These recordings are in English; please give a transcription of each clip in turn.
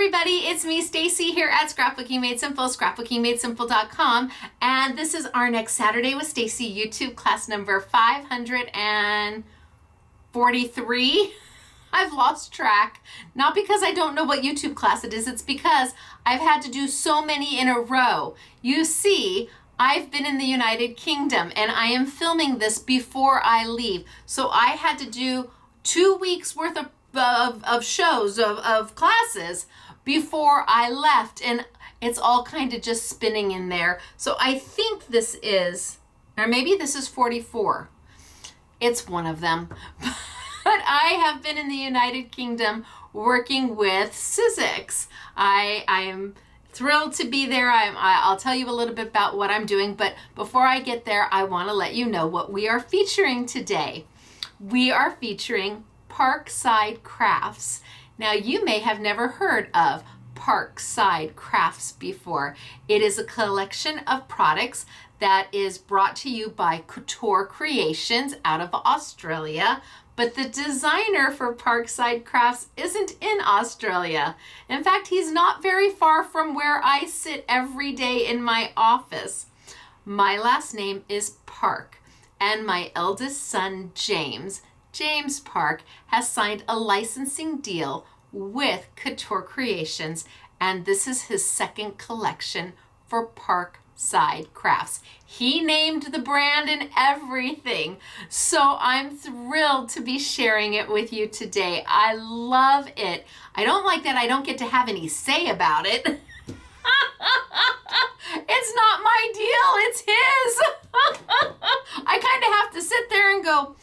everybody, it's me, Stacy, here at Scrapbooking Made Simple, scrapbookingmadesimple.com, and this is our next Saturday with Stacy YouTube class number 543. I've lost track, not because I don't know what YouTube class it is, it's because I've had to do so many in a row. You see, I've been in the United Kingdom and I am filming this before I leave, so I had to do 2 weeks worth of shows, of classes before I left, and it's all kind of just spinning in there. So I think this is, or maybe this is 44. It's one of them. But I have been in the United Kingdom working with Stencils. I am thrilled to be there. I'll tell you a little bit about what I'm doing, but before I get there, I want to let you know what we are featuring today. We are featuring Parkside Crafts. Now, you may have never heard of Parkside Crafts before. It is a collection of products that is brought to you by Couture Creations out of Australia, but the designer for Parkside Crafts isn't in Australia. In fact, he's not very far from where I sit every day in my office. My last name is Park, and my eldest son, James Park, has signed a licensing deal with Couture Creations, and this is his second collection for Parkside Crafts. He named the brand and everything, so I'm thrilled to be sharing it with you today. I love it. I don't like that I don't get to have any say about it. It's not my deal, it's his. I kind of have to sit there and go,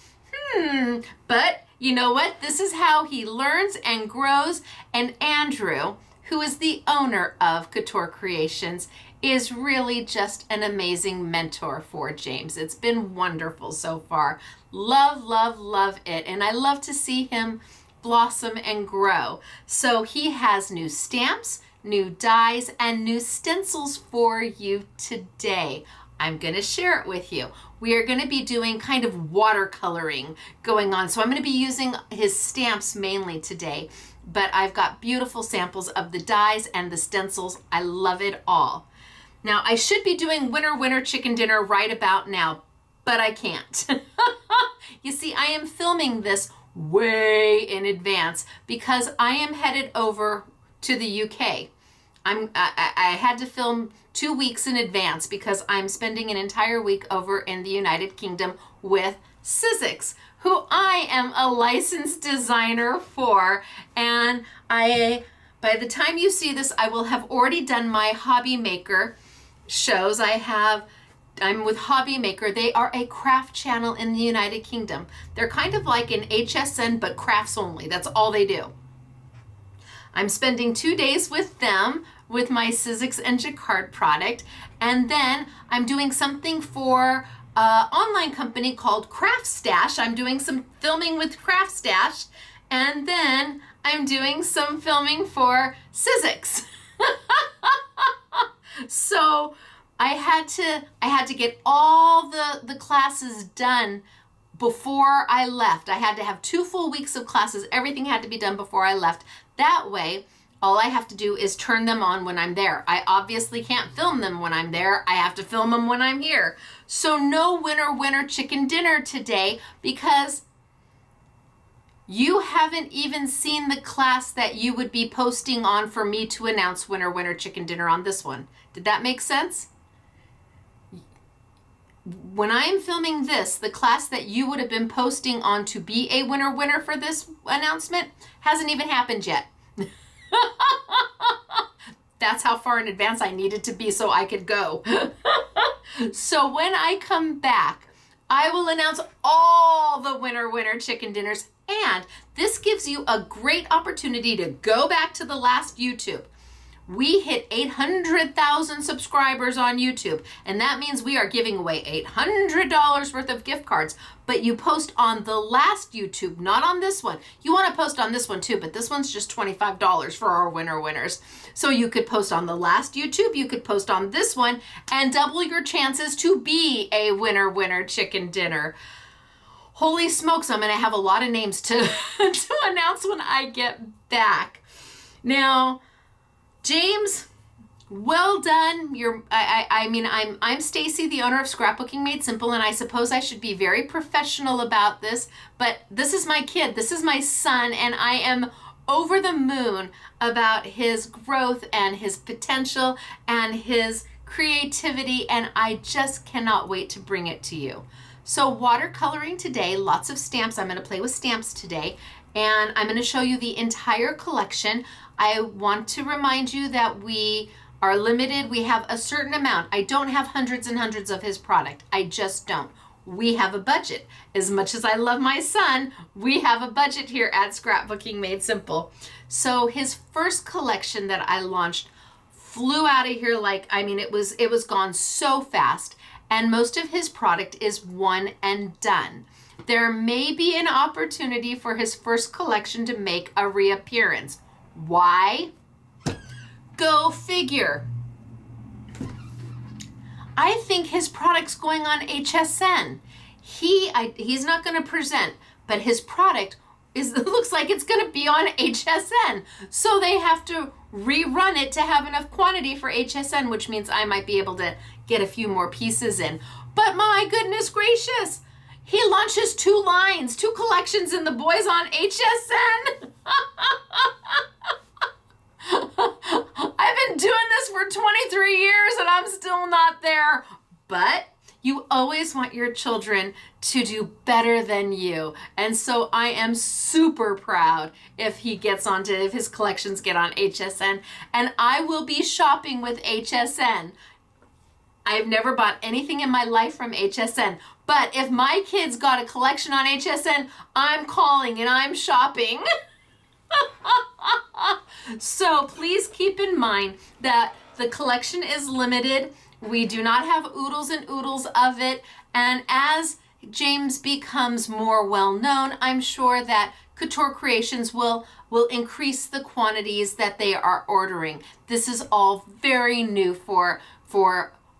but you know what? This is how he learns and grows. And Andrew, who is the owner of Couture Creations, is really just an amazing mentor for James. It's been wonderful so far. Love, love, love it. And I love to see him blossom and grow. So he has new stamps, new dies, and new stencils for you today. I'm going to share it with you. We are going to be doing kind of watercoloring going on. So I'm going to be using his stamps mainly today, but I've got beautiful samples of the dies and the stencils. I love it all. Now, I should be doing winner chicken dinner right about now, but I can't. You see, I am filming this way in advance because I am headed over to the UK. I had to film 2 weeks in advance because I'm spending an entire week over in the United Kingdom with Stencils, who I am a licensed designer for. And by the time you see this, I will have already done my Hobby Maker shows. I'm with Hobby Maker. They are a craft channel in the United Kingdom. They're kind of like an HSN, but crafts only. That's all they do. I'm spending 2 days with them with my Stencils and Jacquard product, and then I'm doing something for an online company called Craft Stash. I'm doing some filming with Craft Stash, and then I'm doing some filming for Stencils. So I had to get all the classes done before I left. I had to have 2 full weeks of classes. Everything had to be done before I left. That way, all I have to do is turn them on when I'm there. I obviously can't film them when I'm there. I have to film them when I'm here. So no winner chicken dinner today because you haven't even seen the class that you would be posting on for me to announce winner chicken dinner on this one. Did that make sense? When I am filming this, the class that you would have been posting on to be a winner for this announcement hasn't even happened yet. That's how far in advance I needed to be so I could go. So when I come back, I will announce all the winner chicken dinners, and this gives you a great opportunity to go back to the last YouTube. We hit 800,000 subscribers on YouTube, and that means we are giving away $800 worth of gift cards. But you post on the last YouTube, not on this one. You want to post on this one too, but this one's just $25 for our winners. So you could post on the last YouTube, you could post on this one, and double your chances to be a winner chicken dinner. Holy smokes, I'm going to have a lot of names to announce when I get back. Now, James, well done. I'm Stacy, the owner of Scrapbooking Made Simple, and I suppose I should be very professional about this, but this is my kid, this is my son, and I am over the moon about his growth and his potential and his creativity, and I just cannot wait to bring it to you. So watercoloring today, lots of stamps. I'm going to play with stamps today, and I'm going to show you the entire collection. I want to remind you that we are limited. We have a certain amount. I don't have hundreds and hundreds of his product. I just don't. We have a budget. As much as I love my son, we have a budget here at Scrapbooking Made Simple. So his first collection that I launched flew out of here it was gone so fast, and most of his product is one and done. There may be an opportunity for his first collection to make a reappearance. Why? Go figure. I think his product's going on HSN. He's not going to present, but his product looks like it's going to be on HSN. So they have to rerun it to have enough quantity for HSN, which means I might be able to get a few more pieces in. But my goodness gracious, he launches 2 lines, 2 collections, and the boy's on HSN. I've been doing this for 23 years and I'm still not there. But you always want your children to do better than you. And so I am super proud if his collections get on HSN, and I will be shopping with HSN. I've never bought anything in my life from HSN, but if my kids got a collection on HSN, I'm calling and I'm shopping. So please keep in mind that the collection is limited. We do not have oodles and oodles of it. And as James becomes more well-known, I'm sure that Couture Creations will increase the quantities that they are ordering. This is all very new for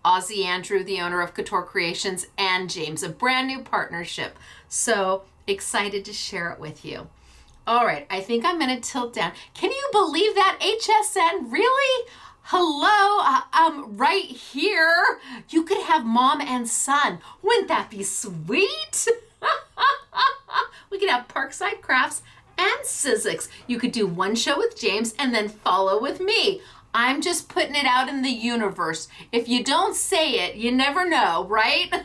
Ozzy Andrew, the owner of Couture Creations, and James, a brand new partnership. So excited to share it with you. All right, I think I'm going to tilt down. Can you believe that, HSN? Really? Hello, right here. You could have mom and son. Wouldn't that be sweet? We could have Parkside Crafts and Sizzix. You could do one show with James and then follow with me. I'm just putting it out in the universe. If you don't say it, you never know, right?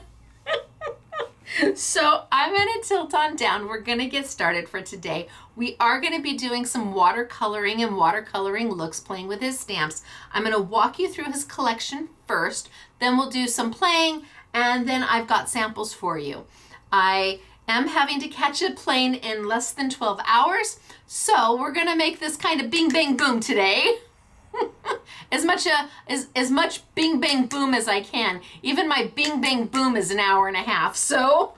So I'm going to tilt on down. We're going to get started for today. We are going to be doing some watercoloring and watercoloring looks, playing with his stamps. I'm going to walk you through his collection first, then we'll do some playing, and then I've got samples for you. I am having to catch a plane in less than 12 hours, so we're going to make this kind of bing bang boom today. as much bing bang boom as I can. Even my bing bang boom is an hour and a half. So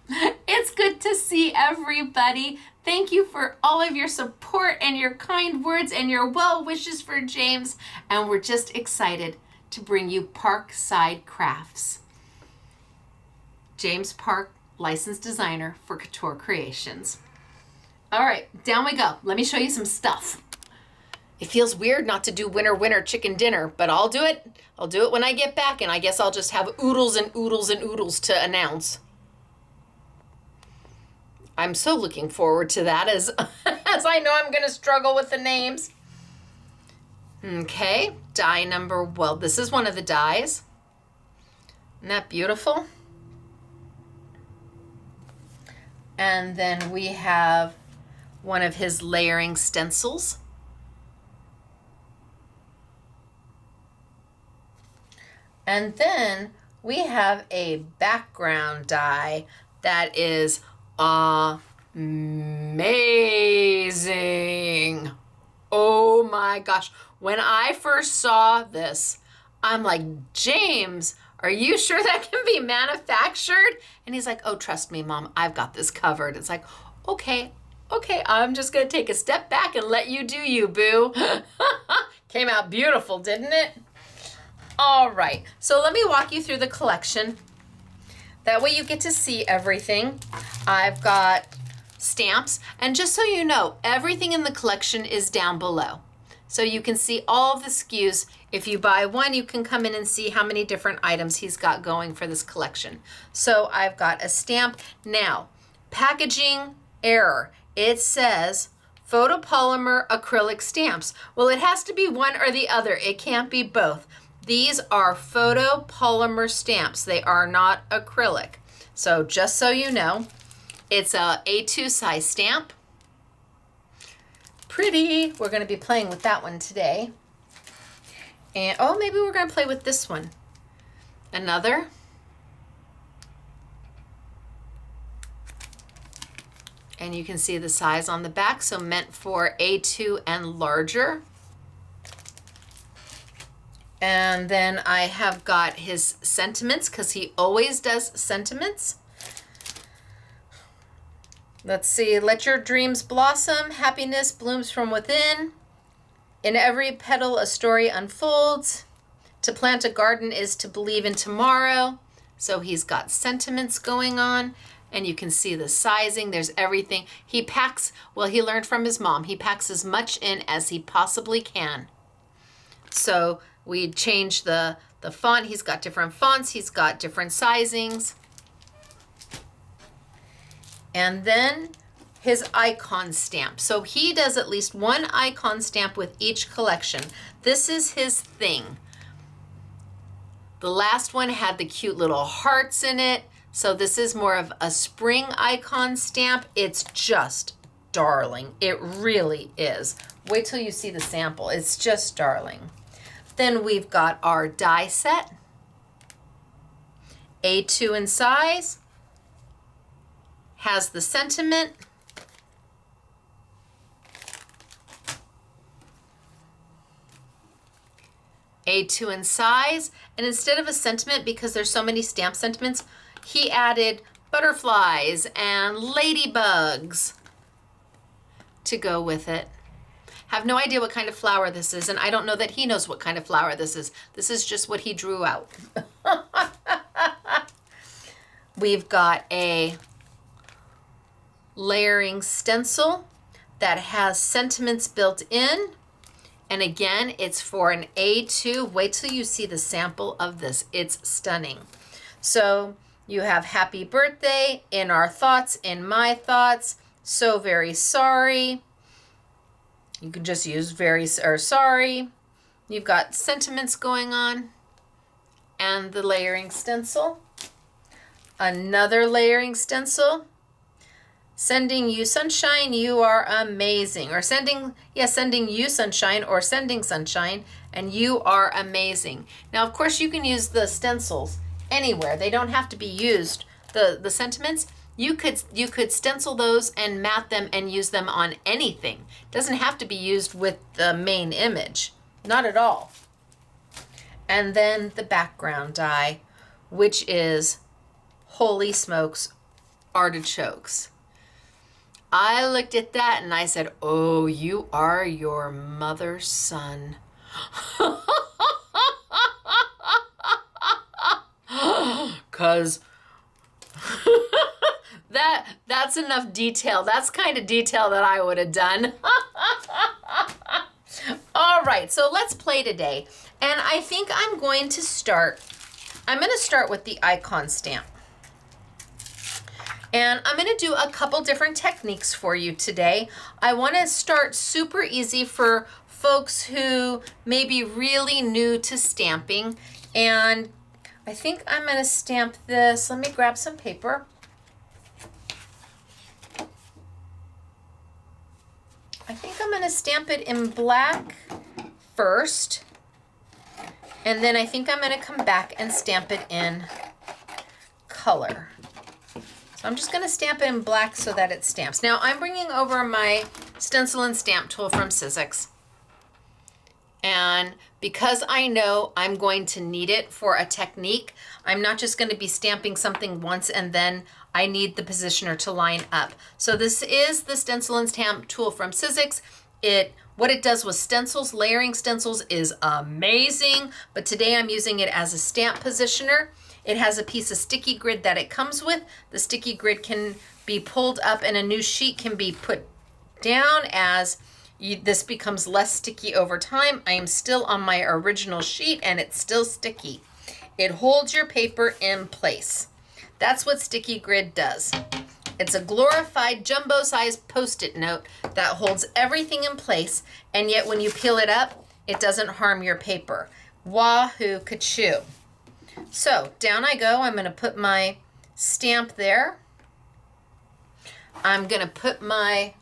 it's good to see everybody. Thank you for all of your support and your kind words and your well wishes for James. And we're just excited to bring you Parkside Crafts. James Park, licensed designer for Couture Creations. All right, down we go. Let me show you some stuff. It feels weird not to do winner chicken dinner, but I'll do it. I'll do it when I get back, and I guess I'll just have oodles and oodles and oodles to announce. I'm so looking forward to that as I know I'm going to struggle with the names. Okay, die number, well, this is one of the dies. Isn't that beautiful? And then we have one of his layering stencils. And then we have a background die that is amazing. Oh my gosh. When I first saw this, I'm like, James, are you sure that can be manufactured? And he's like, oh, trust me, Mom, I've got this covered. It's like, okay, I'm just going to take a step back and let you do you, boo. Came out beautiful, didn't it? All right, so let me walk you through the collection. That way you get to see everything. I've got stamps, and just so you know, everything in the collection is down below. So you can see all of the SKUs. If you buy one, you can come in and see how many different items he's got going for this collection. So I've got a stamp. Now, packaging error. It says photopolymer acrylic stamps. Well, it has to be one or the other. It can't be both. These are photopolymer stamps. They are not acrylic. So just so you know, it's a A2 size stamp. Pretty. We're going to be playing with that one today. And oh, maybe we're going to play with this one. Another. And you can see the size on the back, so meant for A2 and larger. And then I have got his sentiments, because he always does sentiments. Let's see. Let your dreams blossom. Happiness blooms from within. In every petal, a story unfolds. To plant a garden is to believe in tomorrow. So he's got sentiments going on. And you can see the sizing. There's everything. He packs, well, he learned from his mom. He packs as much in as he possibly can. So we changed the font. He's got different fonts. He's got different sizings. And then his icon stamp. So he does at least one icon stamp with each collection. This is his thing. The last one had the cute little hearts in it. So this is more of a spring icon stamp. It's just darling. It really is. Wait till you see the sample. It's just darling. Then we've got our die set. A2 in size. Has the sentiment. A2 in size. And instead of a sentiment, because there's so many stamp sentiments, he added butterflies and ladybugs to go with it. Have no idea what kind of flower this is, and I don't know that he knows what kind of flower this is. This is just what he drew out. We've got a layering stencil that has sentiments built in. And again, it's for an A2. Wait till you see the sample of this. It's stunning. So you have happy birthday, in our thoughts, in my thoughts, so very sorry. You can just use very or sorry. You've got sentiments going on. And the layering stencil. Another layering stencil. Sending you sunshine, you are amazing. Or sending you sunshine, or sending sunshine, and you are amazing. Now, of course, you can use the stencils anywhere. They don't have to be used. The sentiments, you could stencil those and mat them and use them on anything. It doesn't have to be used with the main image. Not at all. And then the background die, which is, holy smokes, artichokes. I looked at that and I said, oh, you are your mother's son. Because that's enough detail. That's kind of detail that I would have done. All right, so let's play today. And I think I'm going to start with the icon stamp. And I'm going to do a couple different techniques for you today. I want to start super easy for folks who may be really new to stamping. And I think I'm going to stamp this. Let me grab some paper. I think I'm going to stamp it in black first. And then I think I'm going to come back and stamp it in color. I'm just going to stamp it in black so that it stamps. Now I'm bringing over my stencil and stamp tool from Sizzix. And because I know I'm going to need it for a technique, I'm not just going to be stamping something once and then I need the positioner to line up. So this is the stencil and stamp tool from Sizzix. What it does with stencils, layering stencils, is amazing. But today I'm using it as a stamp positioner. It has a piece of sticky grid that it comes with. The sticky grid can be pulled up and a new sheet can be put down as this becomes less sticky over time. I am still on my original sheet and it's still sticky. It holds your paper in place. That's what sticky grid does. It's a glorified jumbo-sized Post-it note that holds everything in place, and yet when you peel it up, it doesn't harm your paper. Wahoo ka-choo. So down I go. I'm going to put my stamp there. I'm going to put my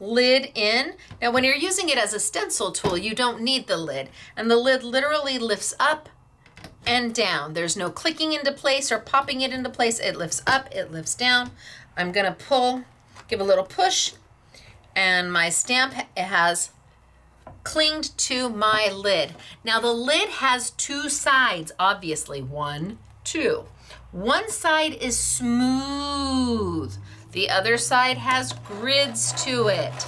lid in. Now when you're using it as a stencil tool, you don't need the lid, and the lid literally lifts up and down. There's no clicking into place or popping it into place. It lifts up, it lifts down. I'm gonna pull, give a little push, and my stamp has clinged to my lid. Now the lid has two sides, obviously. One, two. One side is smooth. The other side has grids to it.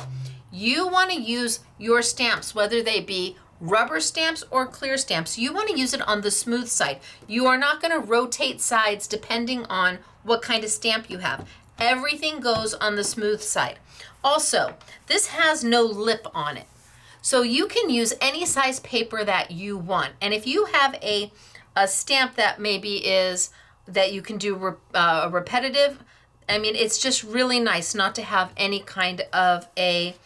You wanna use your stamps, whether they be rubber stamps or clear stamps, you want to use it on the smooth side. You are not going to rotate sides depending on what kind of stamp you have. Everything goes on the smooth side. Also, this has no lip on it, so you can use any size paper that you want. And if you have a stamp that maybe is that you can do repetitive, I mean, it's just really nice not to have any kind of a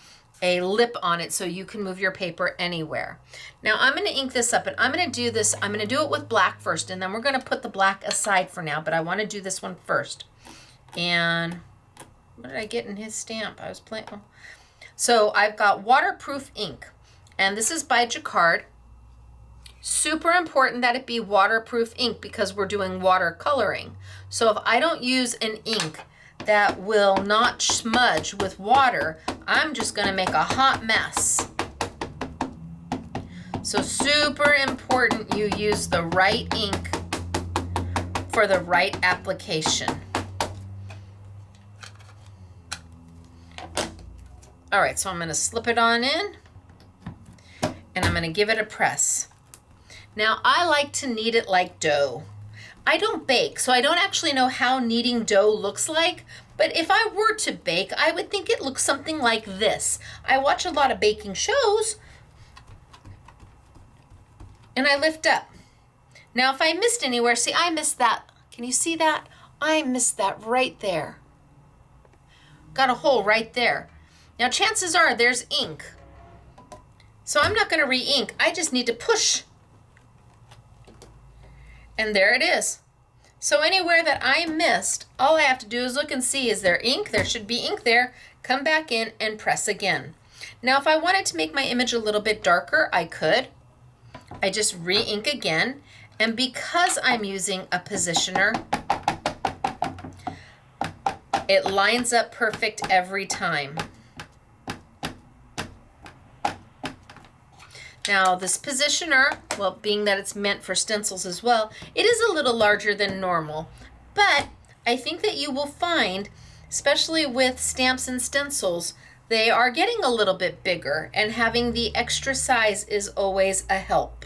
lip on it, so you can move your paper anywhere. Now I'm going to ink this up, and I'm going to do this. I'm going to do it with black first, and then we're going to put the black aside for now, but I want to do this one first. And what did I get in his stamp? I was playing. Oh. So I've got waterproof ink, and this is by Jacquard. Super important that it be waterproof ink because we're doing watercoloring. So if I don't use an ink that will not smudge with water, I'm just going to make a hot mess. So super important you use the right ink for the right application. All right, so I'm going to slip it on in, and I'm going to give it a press. Now I like to knead it like dough. I don't bake, so I don't actually know how kneading dough looks like, but if I were to bake, I would think it looks something like this. I watch a lot of baking shows, and I lift up. Now if I missed anywhere, see, I missed that. Can you see that? I missed that right there. Got a hole right there. Now chances are there's ink, so I'm not going to re-ink. I just need to push. And there it is. So anywhere that I missed, all I have to do is look and see, is there ink? There should be ink there. Come back in and press again. Now if I wanted to make my image a little bit darker, I could. I just re-ink again. And because I'm using a positioner, it lines up perfect every time. Now this positioner, well, being that it's meant for stencils as well, it is a little larger than normal, but I think that you will find, especially with stamps and stencils, they are getting a little bit bigger, and having the extra size is always a help.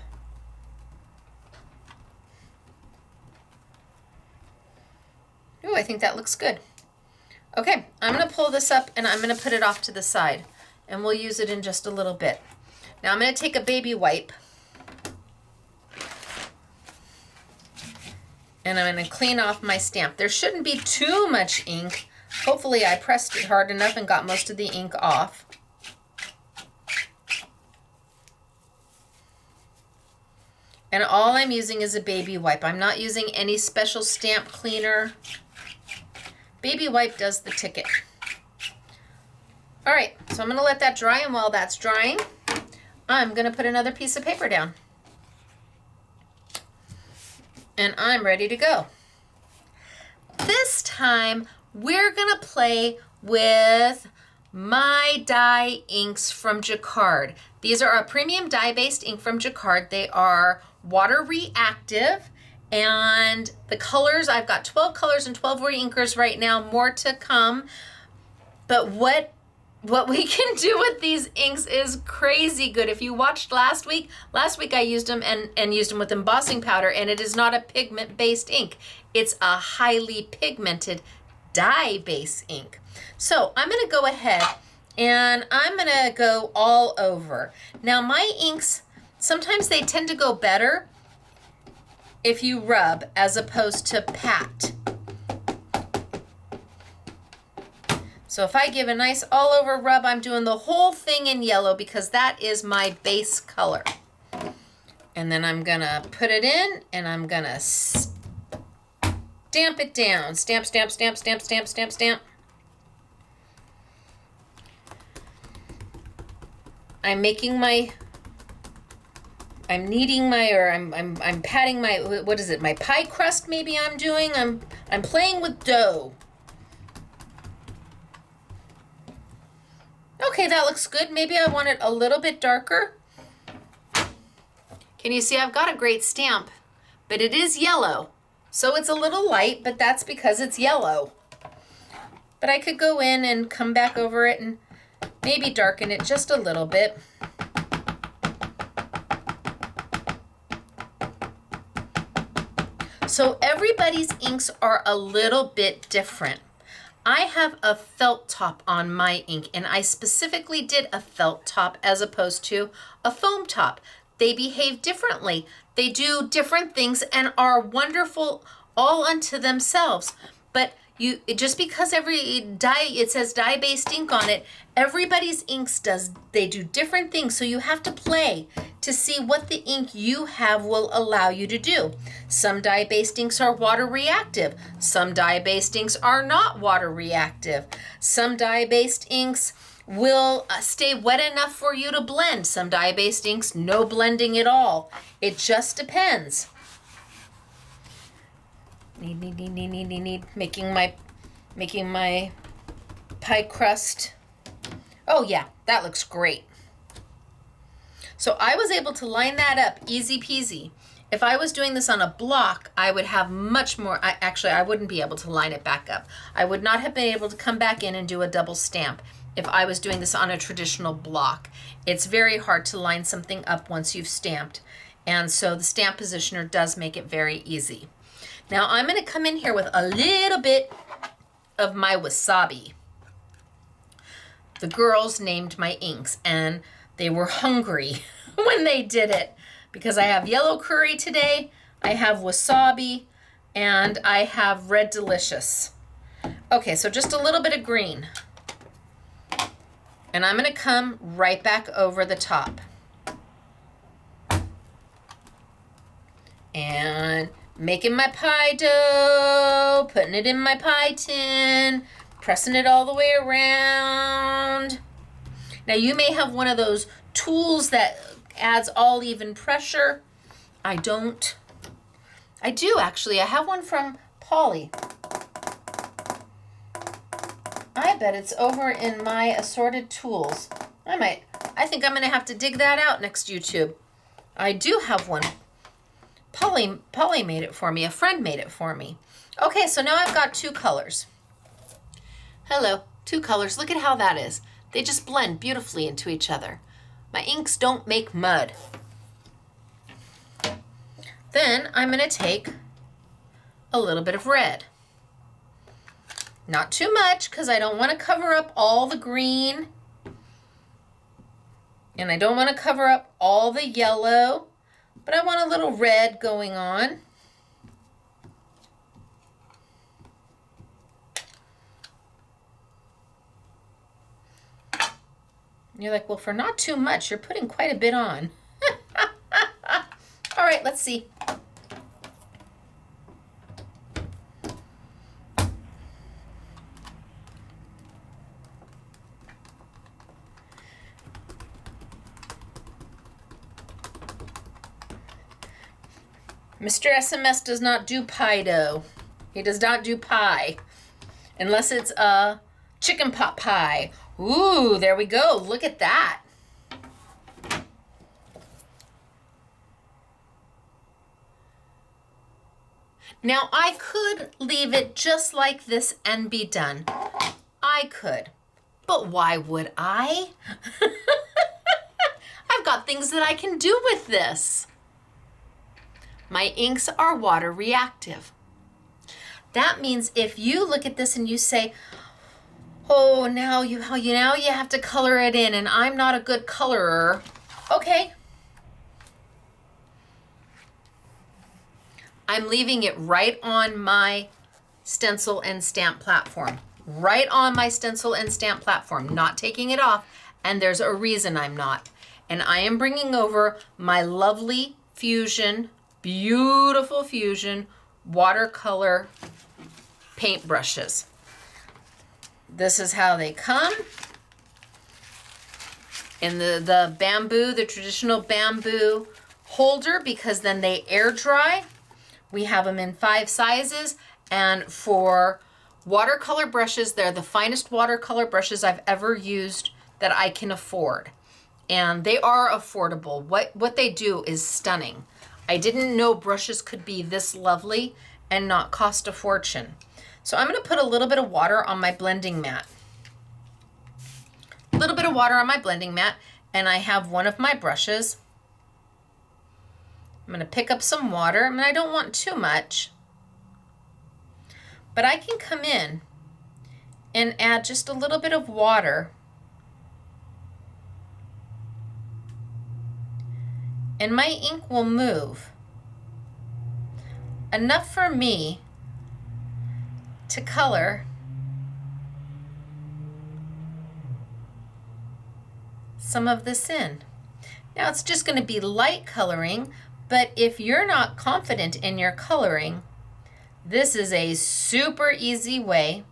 Ooh, I think that looks good. Okay, I'm going to pull this up and I'm going to put it off to the side, and we'll use it in just a little bit. Now I'm going to take a baby wipe, and I'm going to clean off my stamp. There shouldn't be too much ink. Hopefully I pressed it hard enough and got most of the ink off. And all I'm using is a baby wipe. I'm not using any special stamp cleaner. Baby wipe does the ticket. All right, so I'm going to let that dry, and while that's drying, I'm going to put another piece of paper down. And I'm ready to go. This time, we're going to play with my dye inks from Jacquard. These are a premium dye-based ink from Jacquard. They are water reactive, and the colors, I've got 12 colors and 12 reinkers right now, more to come. But what we can do with these inks is crazy good. If you watched last week I used them and used them with embossing powder, and it is not a pigment-based ink. It's a highly pigmented dye-based ink. So I'm going to go ahead And I'm gonna go all over. Now my inks, sometimes they tend to go better if you rub as opposed to pat. So if I give a nice all over rub, I'm doing the whole thing in yellow because that is my base color. And then I'm gonna put it in and I'm gonna stamp it down. Stamp, stamp, stamp, stamp, stamp, stamp, stamp. I'm making my, I'm kneading my, or I'm patting my, what is it, my pie crust maybe I'm doing? I'm playing with dough. Okay, that looks good. Maybe I want it a little bit darker. Can you see I've got a great stamp, but it is yellow. So it's a little light, but that's because it's yellow. But I could go in and come back over it and maybe darken it just a little bit. So everybody's inks are a little bit different. I have a felt top on my ink, and I specifically did a felt top as opposed to a foam top. They behave differently. They do different things and are wonderful all unto themselves. But just because every dye, it says dye-based ink on it, everybody's inks they do different things. So you have to play to see what the ink you have will allow you to do. Some dye-based inks are water reactive. Some dye-based inks are not water reactive. Some dye-based inks will stay wet enough for you to blend. Some dye-based inks, no blending at all. It just depends. Need. Making my pie crust. Oh yeah, that looks great. So I was able to line that up easy peasy. If I was doing this on a block, I would have much more, actually I wouldn't be able to line it back up. I would not have been able to come back in and do a double stamp if I was doing this on a traditional block. It's very hard to line something up once you've stamped. And so the stamp positioner does make it very easy. Now I'm gonna come in here with a little bit of my wasabi. The girls named my inks and they were hungry when they did it because I have yellow curry today, I have wasabi, and I have red delicious. Okay, so just a little bit of green. And I'm gonna come right back over the top. And making my pie dough, putting it in my pie tin, pressing it all the way around. Now you may have one of those tools that adds all even pressure. I don't. I do actually. I have one from Polly. I bet it's over in my assorted tools. I think I'm gonna have to dig that out next YouTube. I do have one. Polly made it for me. A friend made it for me. Okay, so now I've got two colors. Hello, two colors. Look at how that is. They just blend beautifully into each other. My inks don't make mud. Then I'm going to take a little bit of red. Not too much because I don't want to cover up all the green. And I don't want to cover up all the yellow. But I want a little red going on. You're like, well, for not too much, you're putting quite a bit on. All right, let's see. Mr. SMS does not do pie dough. He does not do pie. Unless it's a chicken pot pie. Ooh, there we go. Look at that. Now I could leave it just like this and be done. I could. But why would I? I've got things that I can do with this. My inks are water reactive. That means if you look at this and you say, Oh, now you have to color it in, and I'm not a good colorer. Okay. I'm leaving it right on my stencil and stamp platform. Right on my stencil and stamp platform, not taking it off, and there's a reason I'm not. And I am bringing over my lovely Fusion, beautiful Fusion watercolor paintbrushes. This is how they come in the bamboo, the traditional bamboo holder, because then they air dry. We have them in 5 sizes, and for watercolor brushes, they're the finest watercolor brushes I've ever used that I can afford. And they are affordable. What they do is stunning. I didn't know brushes could be this lovely and not cost a fortune. So I'm gonna put a little bit of water on my blending mat. A little bit of water on my blending mat, and I have one of my brushes. I'm gonna pick up some water. I mean, I don't want too much, but I can come in and add just a little bit of water, and my ink will move enough for me to color some of this in. Now it's just going to be light coloring, but if you're not confident in your coloring, this is a super easy way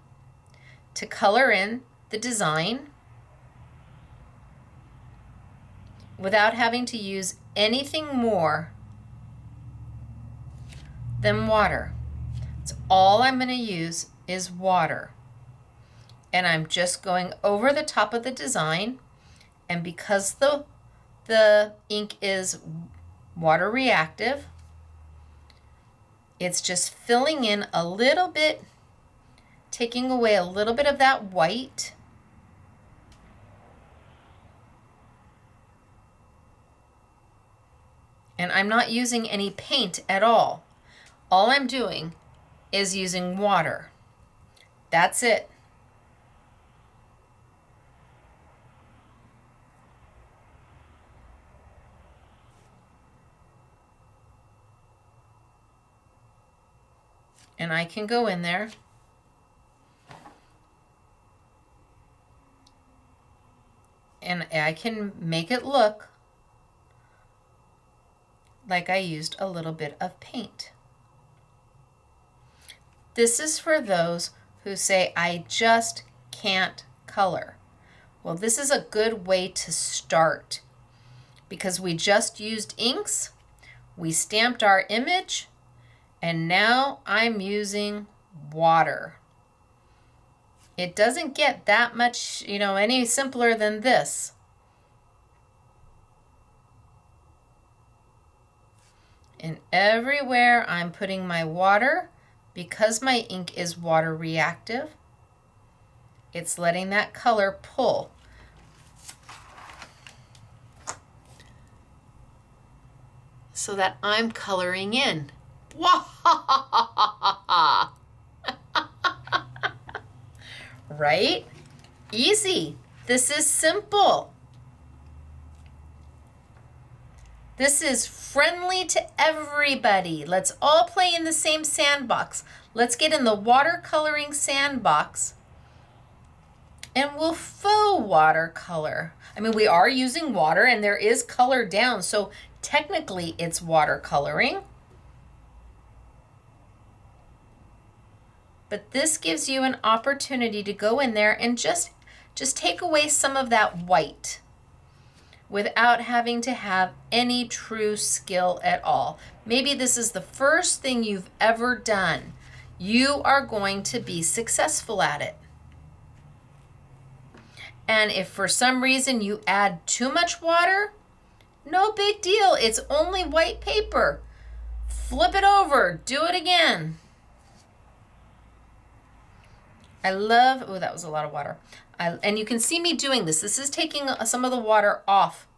to color in the design without having to use anything more than water. So all I'm going to use is water. And I'm just going over the top of the design, and because the ink is water reactive, it's just filling in a little bit, taking away a little bit of that white. And I'm not using any paint at all. All I'm doing is using water. That's it. And I can go in there and I can make it look like I used a little bit of paint. This is for those who say, I just can't color. Well, this is a good way to start, because we just used inks, we stamped our image, and now I'm using water. It doesn't get that much, any simpler than this. And everywhere I'm putting my water, because my ink is water reactive, it's letting that color pull. So that I'm coloring in. Right? Easy. This is simple. This is friendly to everybody. Let's all play in the same sandbox. Let's get in the watercoloring sandbox, and we'll faux watercolor. I mean, we are using water and there is color down, so technically it's watercoloring. But this gives you an opportunity to go in there and just take away some of that white without having to have any true skill at all. Maybe this is the first thing you've ever done. You are going to be successful at it. And if for some reason you add too much water, no big deal. It's only white paper. Flip it over, do it again. I love, oh, that was a lot of water. And you can see me doing this. This is taking some of the water off,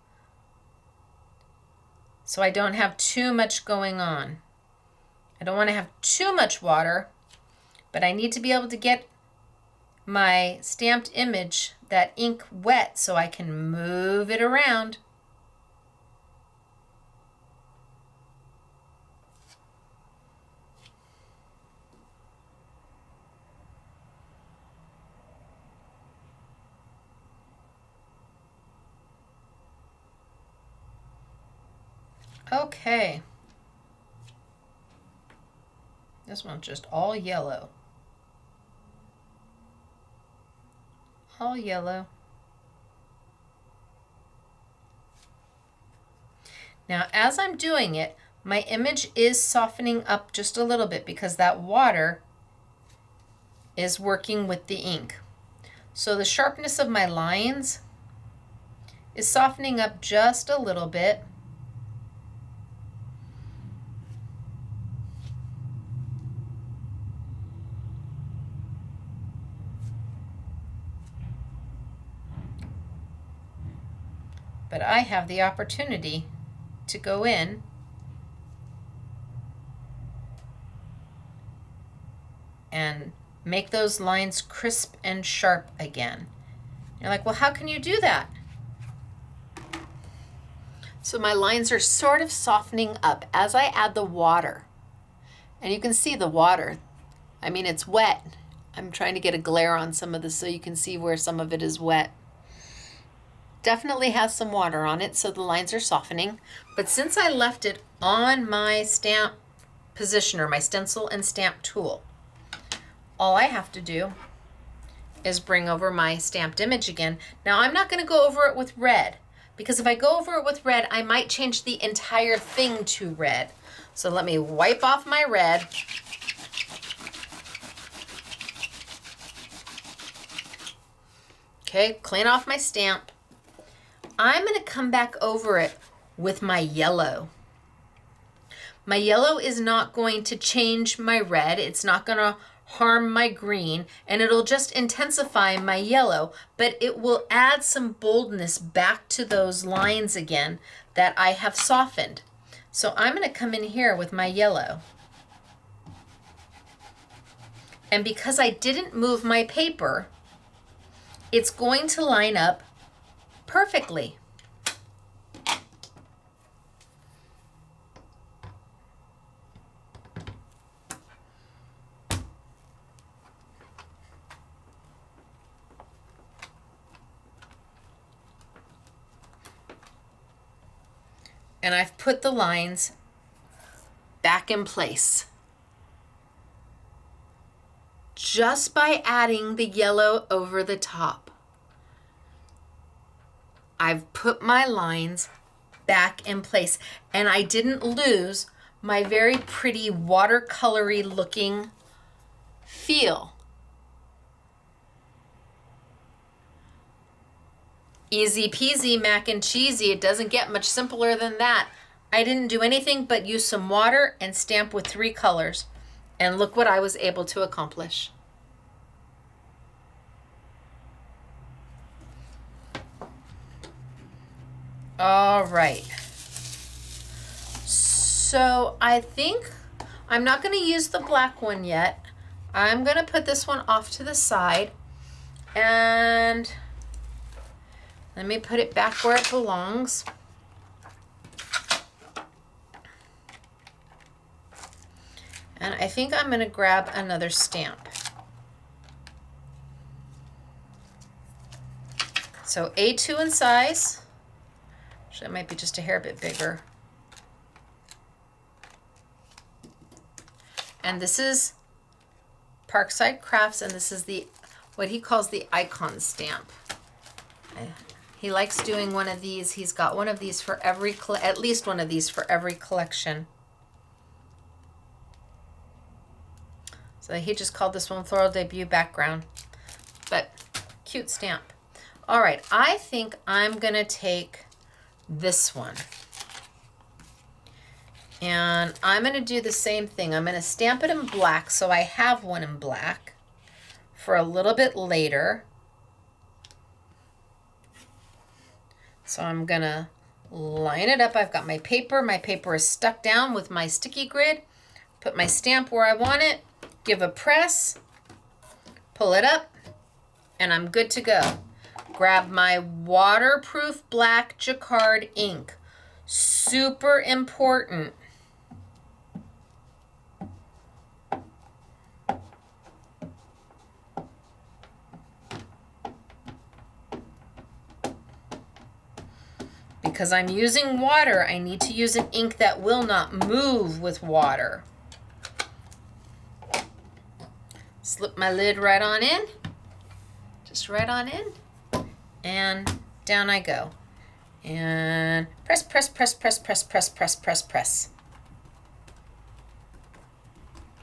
so I don't have too much going on. I don't want to have too much water, but I need to be able to get my stamped image, that ink wet, so I can move it around. Okay. This one's just all yellow. All yellow. Now, as I'm doing it, my image is softening up just a little bit because that water is working with the ink. So the sharpness of my lines is softening up just a little bit. But I have the opportunity to go in and make those lines crisp and sharp again. You're like, well, how can you do that? So my lines are sort of softening up as I add the water. And you can see the water. I mean, it's wet. I'm trying to get a glare on some of this so you can see where some of it is wet. Definitely has some water on it, so the lines are softening. But since I left it on my stamp positioner, my stencil and stamp tool, all I have to do is bring over my stamped image again. Now, I'm not going to go over it with red, because if I go over it with red, I might change the entire thing to red. So let me wipe off my red. Okay, clean off my stamp. I'm going to come back over it with my yellow. My yellow is not going to change my red. It's not going to harm my green, and it'll just intensify my yellow, but it will add some boldness back to those lines again that I have softened. So I'm going to come in here with my yellow. And because I didn't move my paper, it's going to line up perfectly. And I've put the lines back in place just by adding the yellow over the top. I've put my lines back in place, and I didn't lose my very pretty watercolory looking feel. Easy peasy mac and cheesy. It doesn't get much simpler than that. I didn't do anything but use some water and stamp with 3 colors. And look what I was able to accomplish. All right. So I think I'm not going to use the black one yet. I'm going to put this one off to the side. And let me put it back where it belongs. And I think I'm going to grab another stamp. So A2 in size. Actually, it might be just a hair bit bigger. And this is Parkside Crafts, and this is the what he calls the icon stamp. He likes doing one of these. He's got one of these for every, at least one of these for every collection. So he just called this one Floral Debut Background. But cute stamp. All right, I think I'm going to take this one. And I'm going to do the same thing. I'm going to stamp it in black, so I have one in black for a little bit later. So I'm going to line it up. I've got my paper. My paper is stuck down with my sticky grid. Put my stamp where I want it. Give a press. Pull it up. and I'm good to go. Grab my waterproof black jacquard ink. Super important. Because I'm using water, I need to use an ink that will not move with water. Slip my lid right on in, just right on in, and down I go. And press, press, press, press, press, press, press, press, press.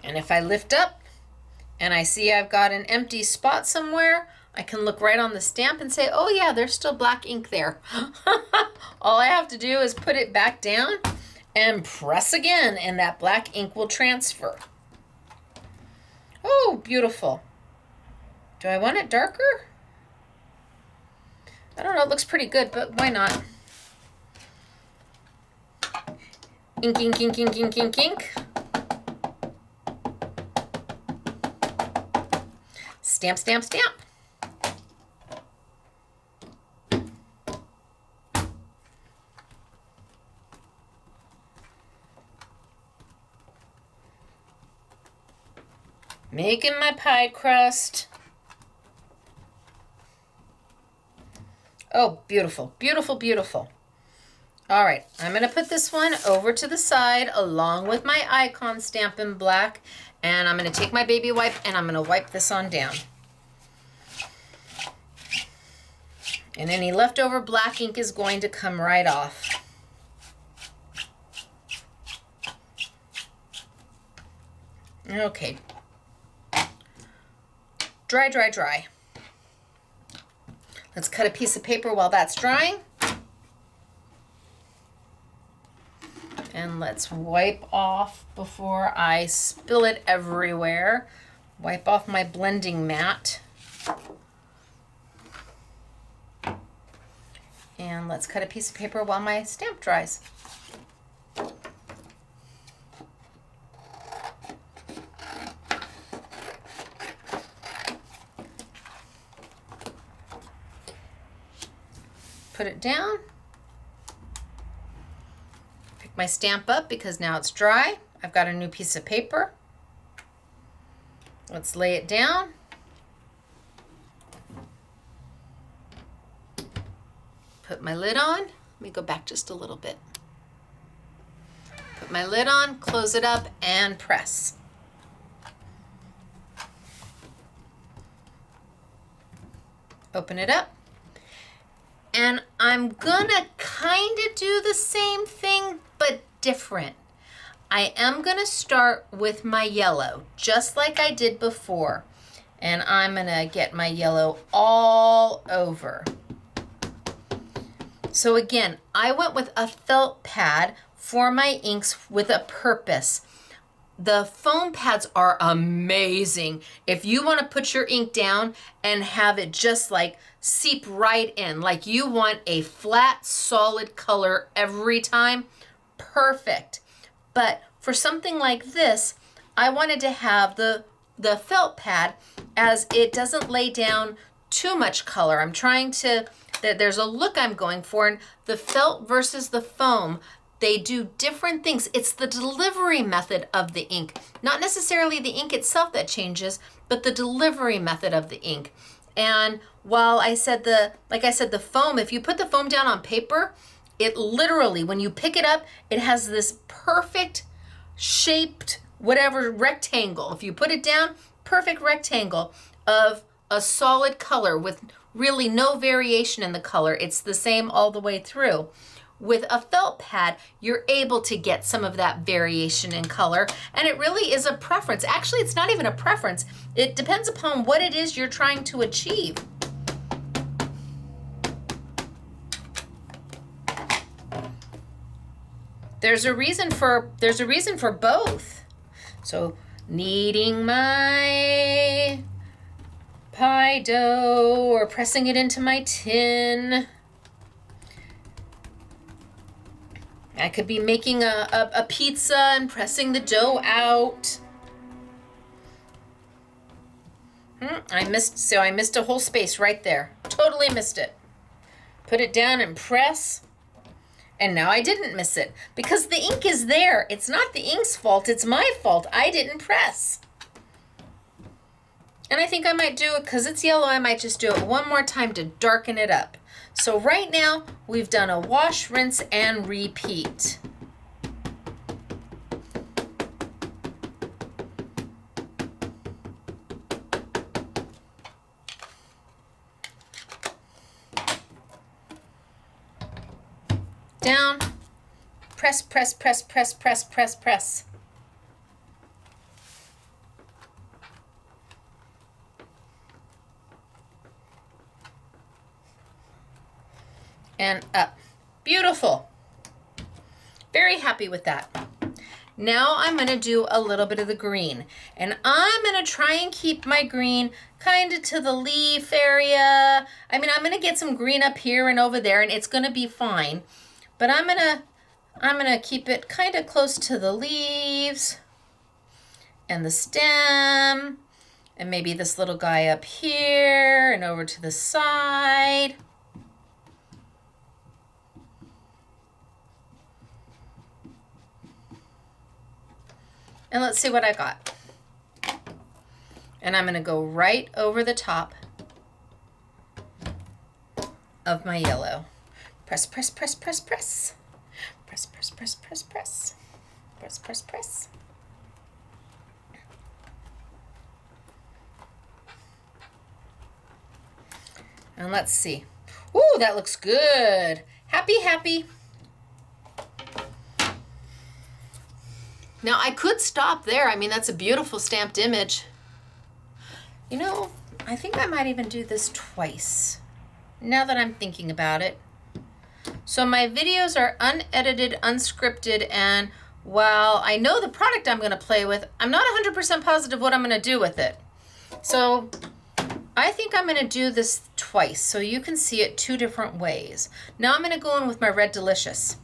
And if I lift up and I see I've got an empty spot somewhere, I can look right on the stamp and say, oh yeah, there's still black ink there. All I have to do is put it back down and press again, and that black ink will transfer. Oh, beautiful. Do I want it darker? I don't know, it looks pretty good, but why not? Ink, ink, ink, ink, ink, ink, ink. Stamp, stamp, stamp. Making my pie crust. Oh, beautiful, beautiful, beautiful. All right, I'm gonna put this one over to the side along with my icon stamp in black, and I'm gonna take my baby wipe and I'm gonna wipe this on down. And any leftover black ink is going to come right off. Okay. Dry, dry, dry. Let's cut a piece of paper while that's drying. And let's wipe off before I spill it everywhere. Wipe off my blending mat. And let's cut a piece of paper while my stamp dries. Put it down. Pick my stamp up because now it's dry. I've got a new piece of paper. Let's lay it down. Put my lid on. Let me go back just a little bit. Put my lid on, close it up, and press. Open it up. And I'm gonna kind of do the same thing, but different. I am gonna start with my yellow, just like I did before. And I'm gonna get my yellow all over. So again, I went with a felt pad for my inks with a purpose. The foam pads are amazing. If you want to put your ink down and have it just like seep right in, like you want a flat, solid color every time, perfect. But for something like this, I wanted to have the felt pad as it doesn't lay down too much color. I'm trying to, there's a look I'm going for, and the felt versus the foam, they do different things. It's the delivery method of the ink, not necessarily the ink itself that changes, but the delivery method of the ink. And while I said like I said, the foam, if you put the foam down on paper, it literally, when you pick it up, it has this perfect shaped, whatever, rectangle. If you put it down, perfect rectangle of a solid color with really no variation in the color. It's the same all the way through. With a felt pad, you're able to get some of that variation in color, and it really is a preference. Actually, it's not even a preference. It depends upon what it is you're trying to achieve. There's a reason for both. So, kneading my pie dough or pressing it into my tin. I could be making a pizza and pressing the dough out. I missed a whole space right there. Totally missed it. Put it down and press. And now I didn't miss it because the ink is there. It's not the ink's fault, it's my fault. I didn't press. And I think I might do it because it's yellow. I might just do it one more time to darken it up. So right now we've done a wash, rinse, and repeat. Down, press, press, press, press, press, press, press. And up. Beautiful. Very happy with that. Now I'm going to do a little bit of the green. And I'm going to try and keep my green kind of to the leaf area. I mean, I'm going to get some green up here and over there, and it's going to be fine. But I'm gonna keep it kind of close to the leaves and the stem, and maybe this little guy up here and over to the side. And let's see what I got. And I'm gonna go right over the top of my yellow. Press, press, press, press, press. Press, press, press, press, press. Press, press, press. And let's see. Ooh, that looks good. Happy, happy. Now I could stop there. I mean, that's a beautiful stamped image. You know, I think I might even do this twice, now that I'm thinking about it. So my videos are unedited, unscripted, and while I know the product I'm going to play with, I'm not 100% positive what I'm going to do with it. So I think I'm going to do this twice so you can see it two different ways. Now I'm going to go in with my Red Delicious.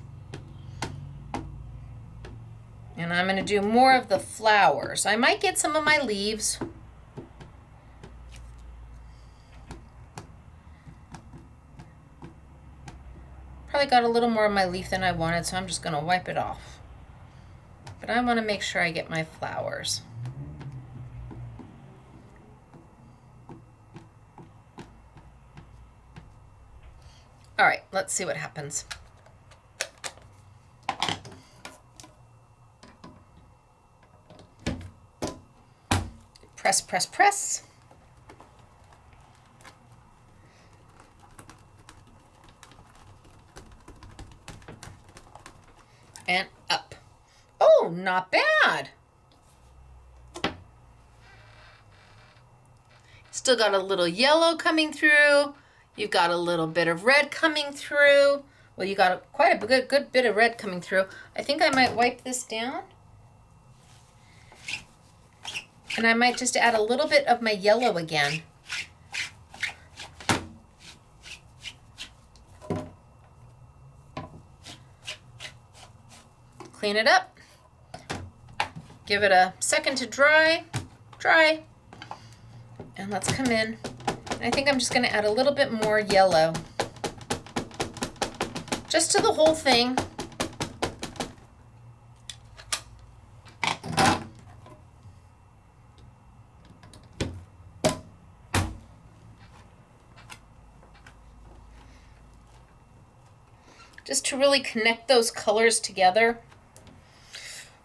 And I'm going to do more of the flowers. I might get some of my leaves. Probably got a little more of my leaf than I wanted, so I'm just going to wipe it off. But I want to make sure I get my flowers. All right, let's see what happens. Press, press, press. And up. Oh, not bad. Still got a little yellow coming through. You've got a little bit of red coming through. Well, you got quite a good bit of red coming through. I think I might wipe this down. And I might just add a little bit of my yellow again. Clean it up. Give it a second to dry. And let's come in. And I think I'm just going to add a little bit more yellow. Just to the whole thing. Just to really connect those colors together.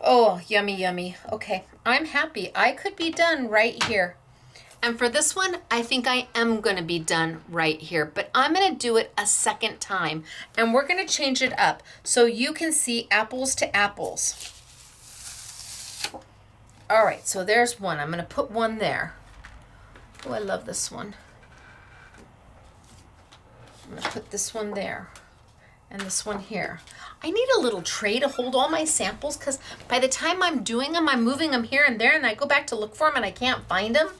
Oh, yummy, yummy. Okay, I'm happy. I could be done right here. And for this one, I think I am going to be done right here, but I'm going to do it a second time, and we're going to change it up so you can see apples to apples. All right, so there's one. I'm going to put one there. Oh, I love this one. I'm going to put this one there and this one here. I need a little tray to hold all my samples because by the time I'm doing them, I'm moving them here and there, and I go back to look for them and I can't find them.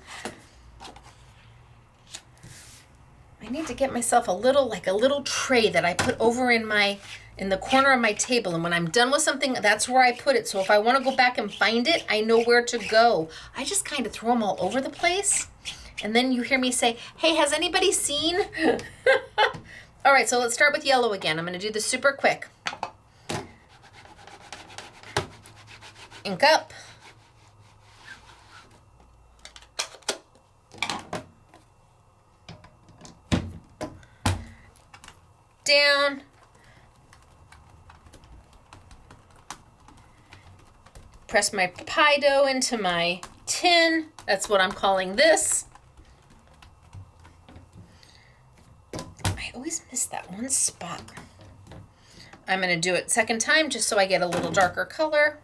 I need to get myself a little tray that I put over in the corner of my table, and when I'm done with something, that's where I put it. So if I want to go back and find it, I know where to go. I just kind of throw them all over the place, And then you hear me say, hey, has anybody seen? All right, so let's start with yellow again. I'm gonna do this super quick. Ink up. Down. Press my pie dough into my tin. That's what I'm calling this. I always miss that one spot. I'm going to do it second time just so I get a little darker color.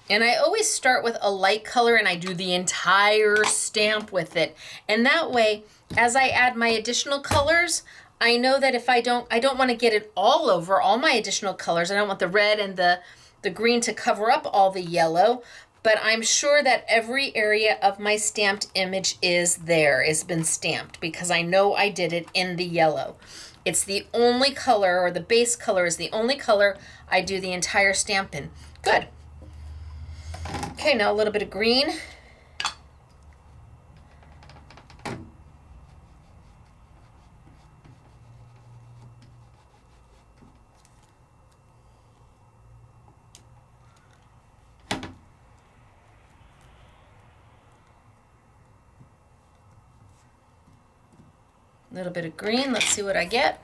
And I always start with a light color and I do the entire stamp with it. And that way, as I add my additional colors, I know that if I don't want to get it all over, all my additional colors. I don't want the red and the green to cover up all the yellow, but I'm sure that every area of my stamped image is there, has been stamped, because I know I did it in the yellow. It's the only color, or the base color is the only color I do the entire stamp in. Good. Okay, now a little bit of green. A little bit of green, let's see what I get.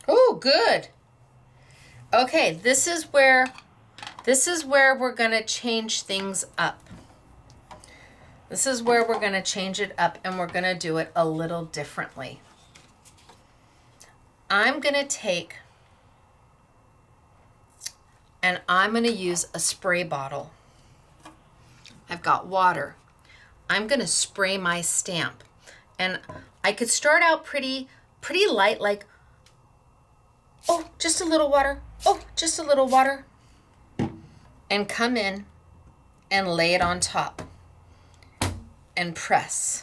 Oh, good. Okay, this is where we're gonna change things up. This is where we're gonna change it up, and we're gonna do it a little differently. I'm gonna take, and I'm gonna use a spray bottle. I've got water. I'm gonna spray my stamp. And I could start out pretty light, like, oh, just a little water. Oh, just a little water. And come in and lay it on top and press.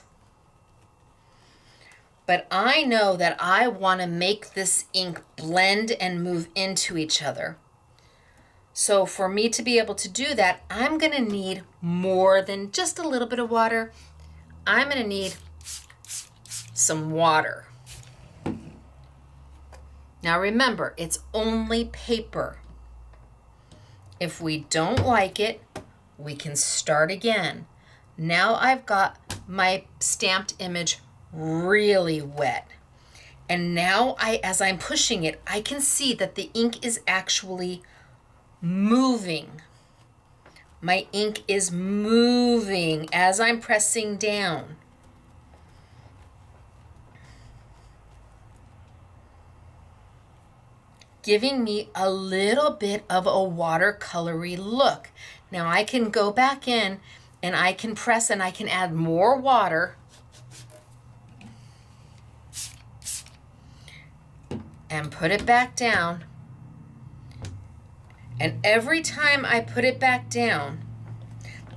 But I know that I want to make this ink blend and move into each other. So for me to be able to do that, I'm going to need more than just a little bit of water. I'm going to need some water. Now remember, it's only paper. If we don't like it, we can start again. Now I've got my stamped image really wet. And now as I'm pushing it, I can see that the ink is actually moving. My ink is moving as I'm pressing down. Giving me a little bit of a watercolory look. Now I can go back in and I can press and I can add more water and put it back down. And every time I put it back down,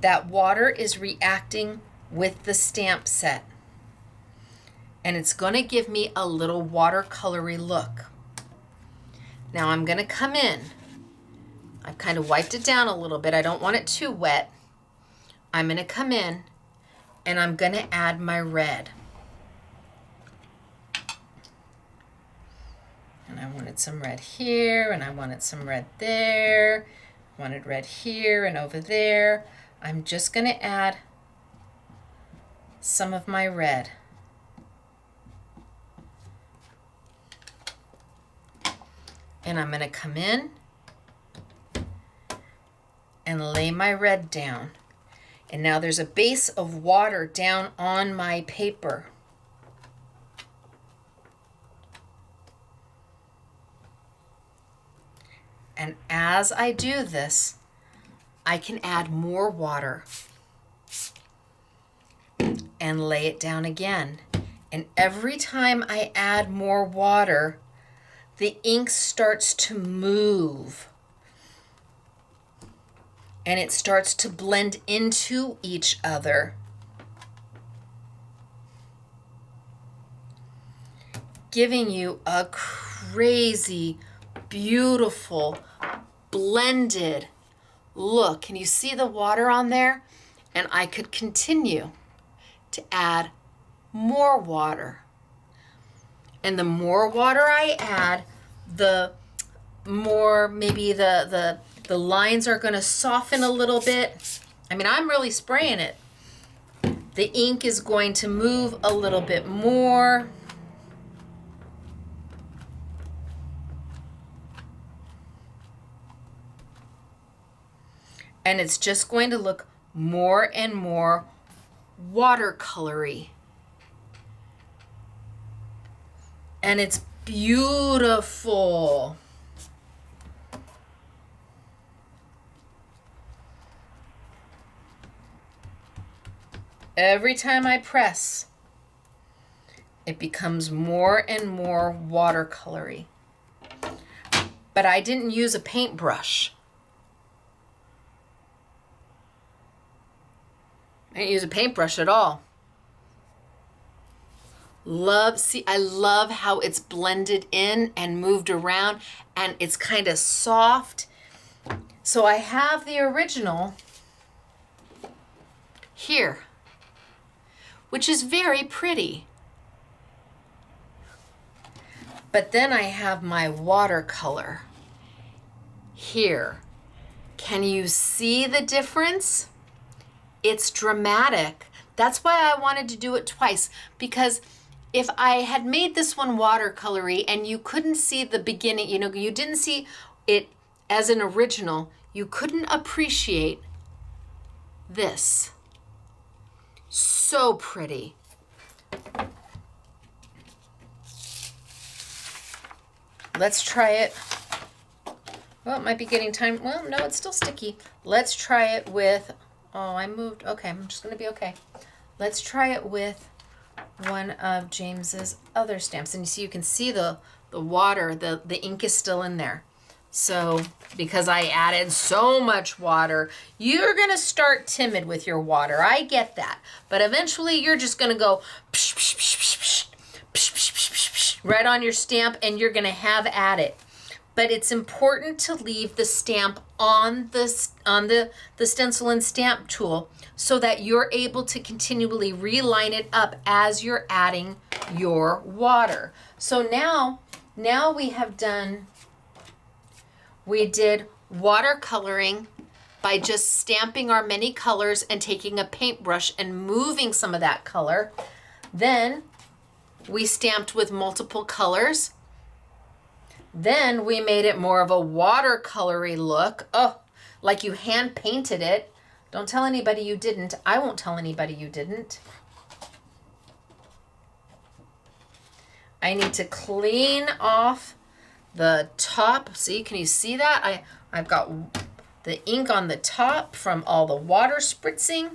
that water is reacting with the stamp set. And it's going to give me a little watercolory look. Now I'm going to come in. I've kind of wiped it down a little bit. I don't want it too wet. I'm going to come in and I'm going to add my red. And I wanted some red here, and I wanted some red there. I wanted red here and over there. I'm just going to add some of my red. And I'm going to come in and lay my red down. And now there's a base of water down on my paper. And as I do this, I can add more water and lay it down again. And every time I add more water, the ink starts to move. and it starts to blend into each other. Giving you a crazy, beautiful, blended look. Can you see the water on there? And I could continue to add more water. And the more water I add, the more maybe the lines are going to soften a little bit. I mean, I'm really spraying it. The ink is going to move a little bit more. And it's just going to look more and more watercolory. And it's beautiful. Every time I press, it becomes more and more watercolory. But I didn't use a paintbrush. I didn't use a paintbrush at all. I love how it's blended in and moved around, and it's kind of soft. So I have the original here, which is very pretty. But then I have my watercolor here. Can you see the difference? It's dramatic. That's why I wanted to do it twice, because if I had made this one watercolory and you couldn't see the beginning, you know, you didn't see it as an original, you couldn't appreciate this. So pretty. Let's try it. Well, it might be getting time. Well, no, it's still sticky. Let's try it with, oh, I moved. Okay, I'm just going to be okay. Let's try it with one of James's other stamps. And you see, you can see the water, the ink is still in there. So because I added so much water, you're going to start timid with your water. I get that. But eventually you're just going to go psh, psh, psh, psh, psh, psh, psh, psh, psh, psh, right on your stamp, and you're going to have at it. But it's important to leave the stamp on the stencil and stamp tool so that you're able to continually reline it up as you're adding your water. So now we did watercoloring by just stamping our many colors and taking a paintbrush and moving some of that color. Then we stamped with multiple colors. Then we made it more of a watercolory look. Oh, like you hand painted it. Don't tell anybody you didn't. I won't tell anybody you didn't. I need to clean off the top. See, can you see that? I've got the ink on the top from all the water spritzing.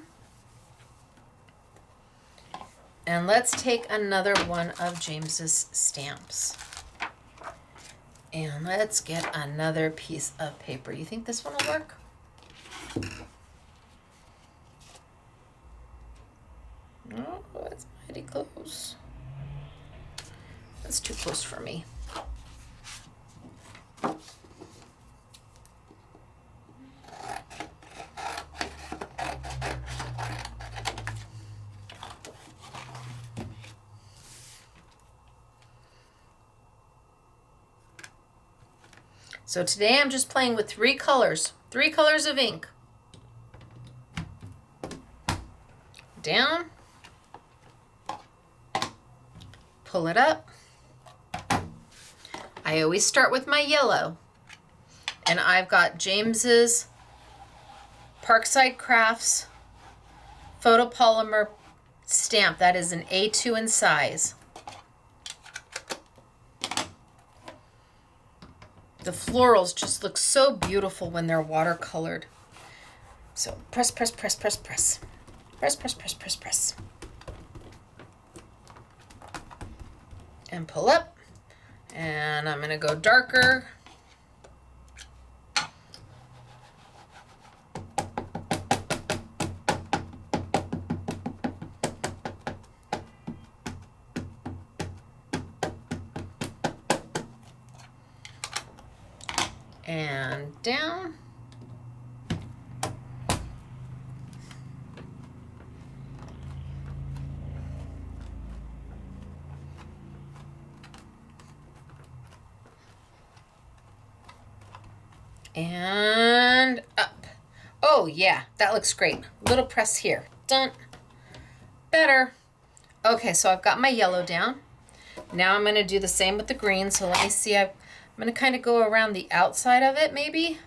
And let's take another one of James's stamps. And let's get another piece of paper. You think this one will work? Oh, that's mighty close. That's too close for me. So today I'm just playing with three colors of ink. Down, pull it up. I always start with my yellow, and I've got James's Parkside Crafts photopolymer stamp. That is an A2 in size. The florals just look so beautiful when they're watercolored. So press, press, press, press, press. Press, press, press, press, press. And pull up. And I'm going to go darker. and down. And up. Oh yeah, that looks great. Little press here. Done. Better. Okay, so I've got my yellow down. Now I'm going to do the same with the green. So let me see. I'm going to kind of go around the outside of it maybe.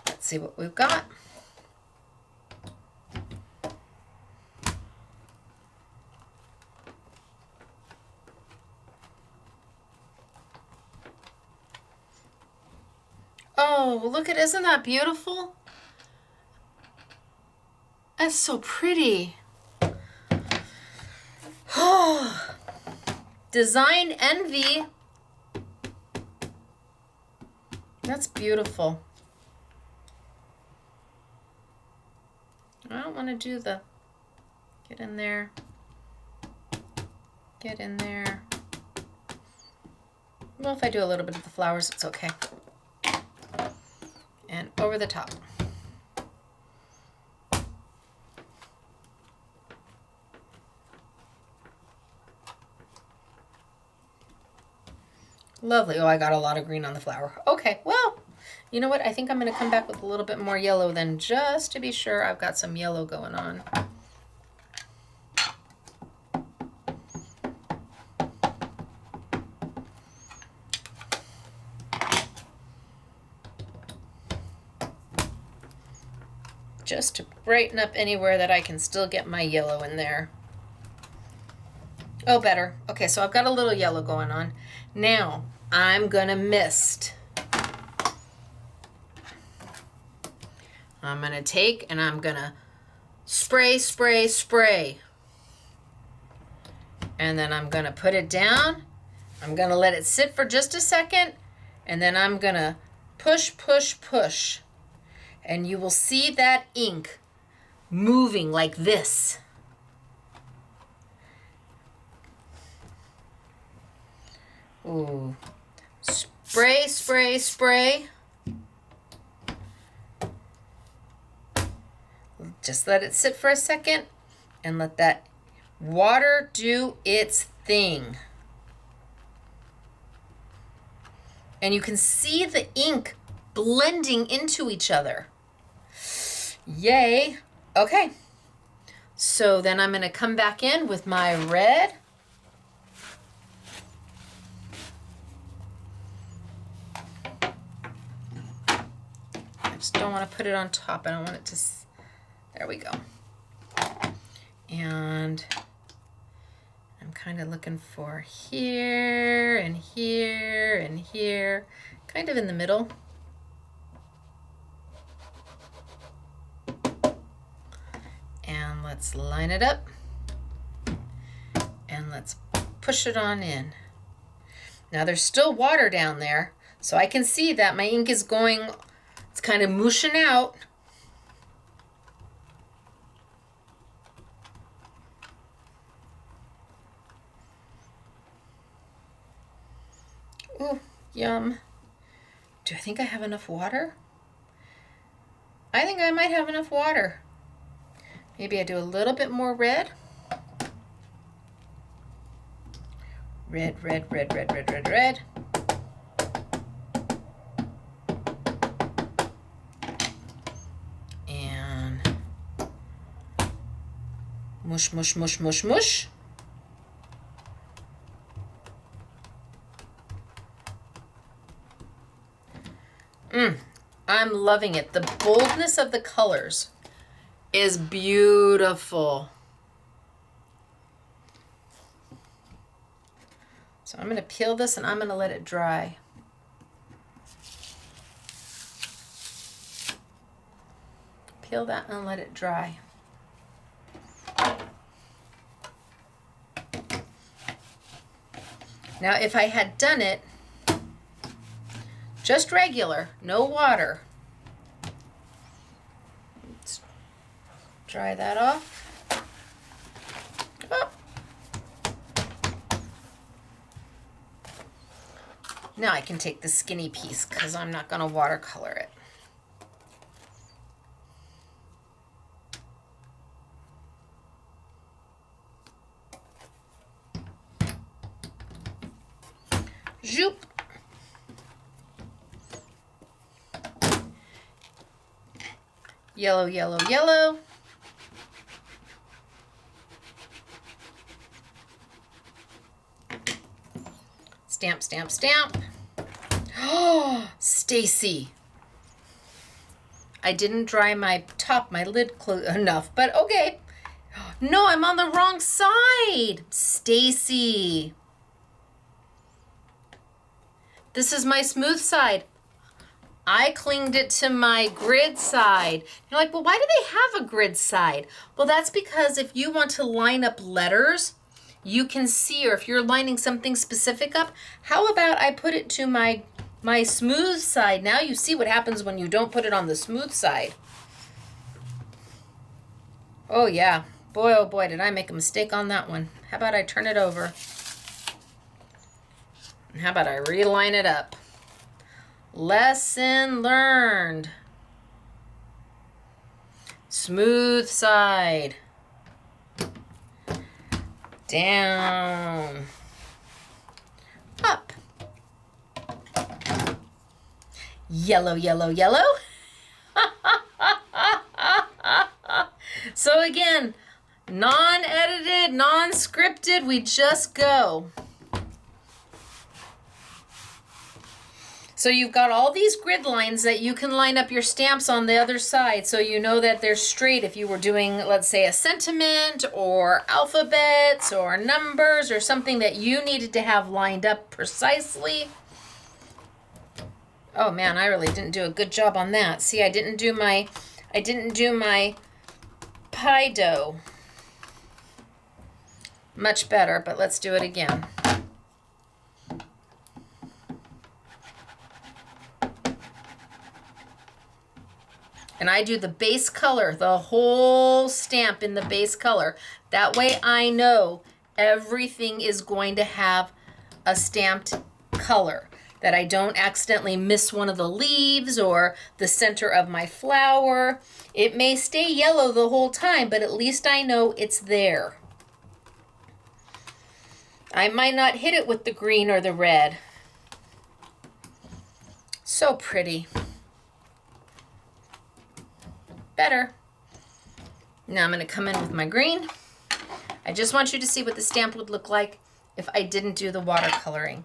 Let's see what we've got. Oh, look at, isn't that beautiful? That's so pretty. Oh, design envy. That's beautiful. I don't want to do the, get in there, get in there. Well, if I do a little bit of the flowers, it's okay. And over the top. Lovely. Oh, I got a lot of green on the flower. Okay, well, you know what? I think I'm going to come back with a little bit more yellow then, just to be sure I've got some yellow going on. Just to brighten up anywhere that I can still get my yellow in there. Oh, better. Okay, so I've got a little yellow going on. Now, I'm gonna mist. I'm gonna take and I'm gonna spray, spray, spray. And then I'm gonna put it down. I'm gonna let it sit for just a second. And then I'm gonna push, push, push. And you will see that ink moving like this. Ooh. Spray, spray, spray. Just let it sit for a second and let that water do its thing. And you can see the ink blending into each other. Yay. Okay. So then I'm going to come back in with my red. I just don't want to put it on top. I don't want it to... There we go. And I'm kind of looking for here and here and here, kind of in the middle. And let's line it up and let's push it on in. Now there's still water down there, so I can see that my ink is going, it's kind of mooshing out. Oh, yum. Do I think I have enough water? I think I might have enough water. Maybe I do a little bit more red. Red, red, red, red, red, red, red. And mush, mush, mush, mush, mush. I'm loving it. The boldness of the colors is beautiful. So I'm going to peel this and I'm going to let it dry. Peel that and let it dry. Now, if I had done it just regular, no water. Let's dry that off. Oh. Now I can take the skinny piece because I'm not going to watercolor it. Zoop. Yellow, yellow, yellow. Stamp, stamp, stamp. Oh, Stacy. I didn't dry my lid enough, but okay. No, I'm on the wrong side. Stacy. This is my smooth side. I clinged it to my grid side. You're like, well, why do they have a grid side? Well, that's because if you want to line up letters, you can see, or if you're lining something specific up, how about I put it to my smooth side? Now you see what happens when you don't put it on the smooth side. Oh yeah, boy, oh boy, did I make a mistake on that one. How about I turn it over? And how about I reline it up? Lesson learned. Smooth side. Down. Up. Yellow, yellow, yellow. So again, non-edited, non-scripted, we just go. So you've got all these grid lines that you can line up your stamps on the other side so you know that they're straight if you were doing, let's say, a sentiment or alphabets or numbers or something that you needed to have lined up precisely. Oh man, I really didn't do a good job on that. See, I didn't do my pie dough. Much better, but let's do it again. And I do the base color, the whole stamp in the base color. That way I know everything is going to have a stamped color, that I don't accidentally miss one of the leaves or the center of my flower. It may stay yellow the whole time, but at least I know it's there. I might not hit it with the green or the red. So pretty. Better. Now I'm going to come in with my green. I just want you to see what the stamp would look like if I didn't do the watercoloring.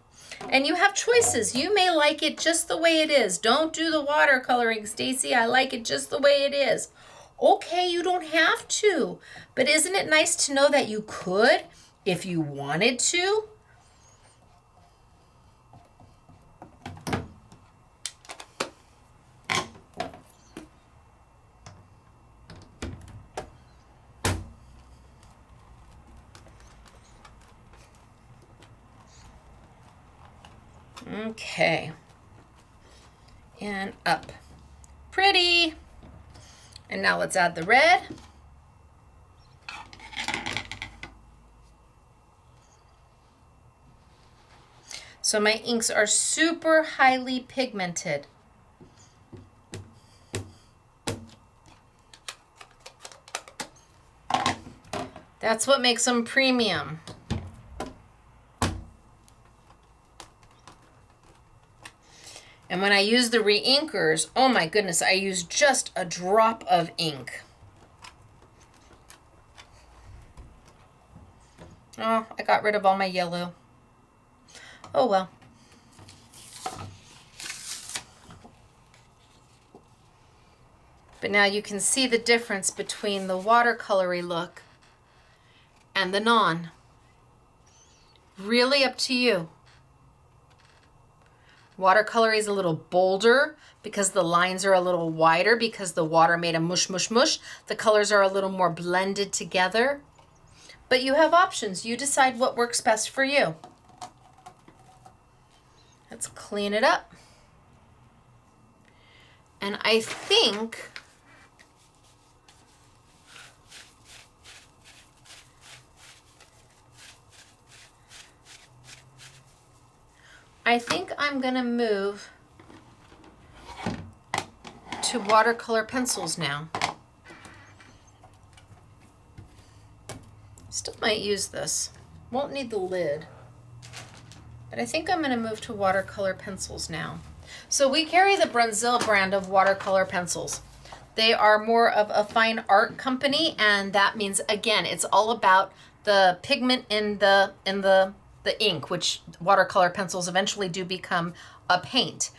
And you have choices. You may like it just the way it is. Don't do the watercoloring, Stacy. I like it just the way it is. Okay, you don't have to. But isn't it nice to know that you could if you wanted to? Okay, and up. Pretty. And now let's add the red. So my inks are super highly pigmented. That's what makes them premium. And when I use the re-inkers, oh my goodness, I use just a drop of ink. Oh, I got rid of all my yellow. Oh well. But now you can see the difference between the watercolory look and the non. Really up to you. Watercolor is a little bolder because the lines are a little wider because the water made a mush, mush, mush. The colors are a little more blended together. But you have options. You decide what works best for you. clean it up. And I think I'm gonna move to watercolor pencils now. Still might use this. Won't need the lid. But I think I'm gonna move to watercolor pencils now. So we carry the Brunzell brand of watercolor pencils. They are more of a fine art company, and that means, again, it's all about the pigment in the ink, which watercolor pencils eventually do become a paint.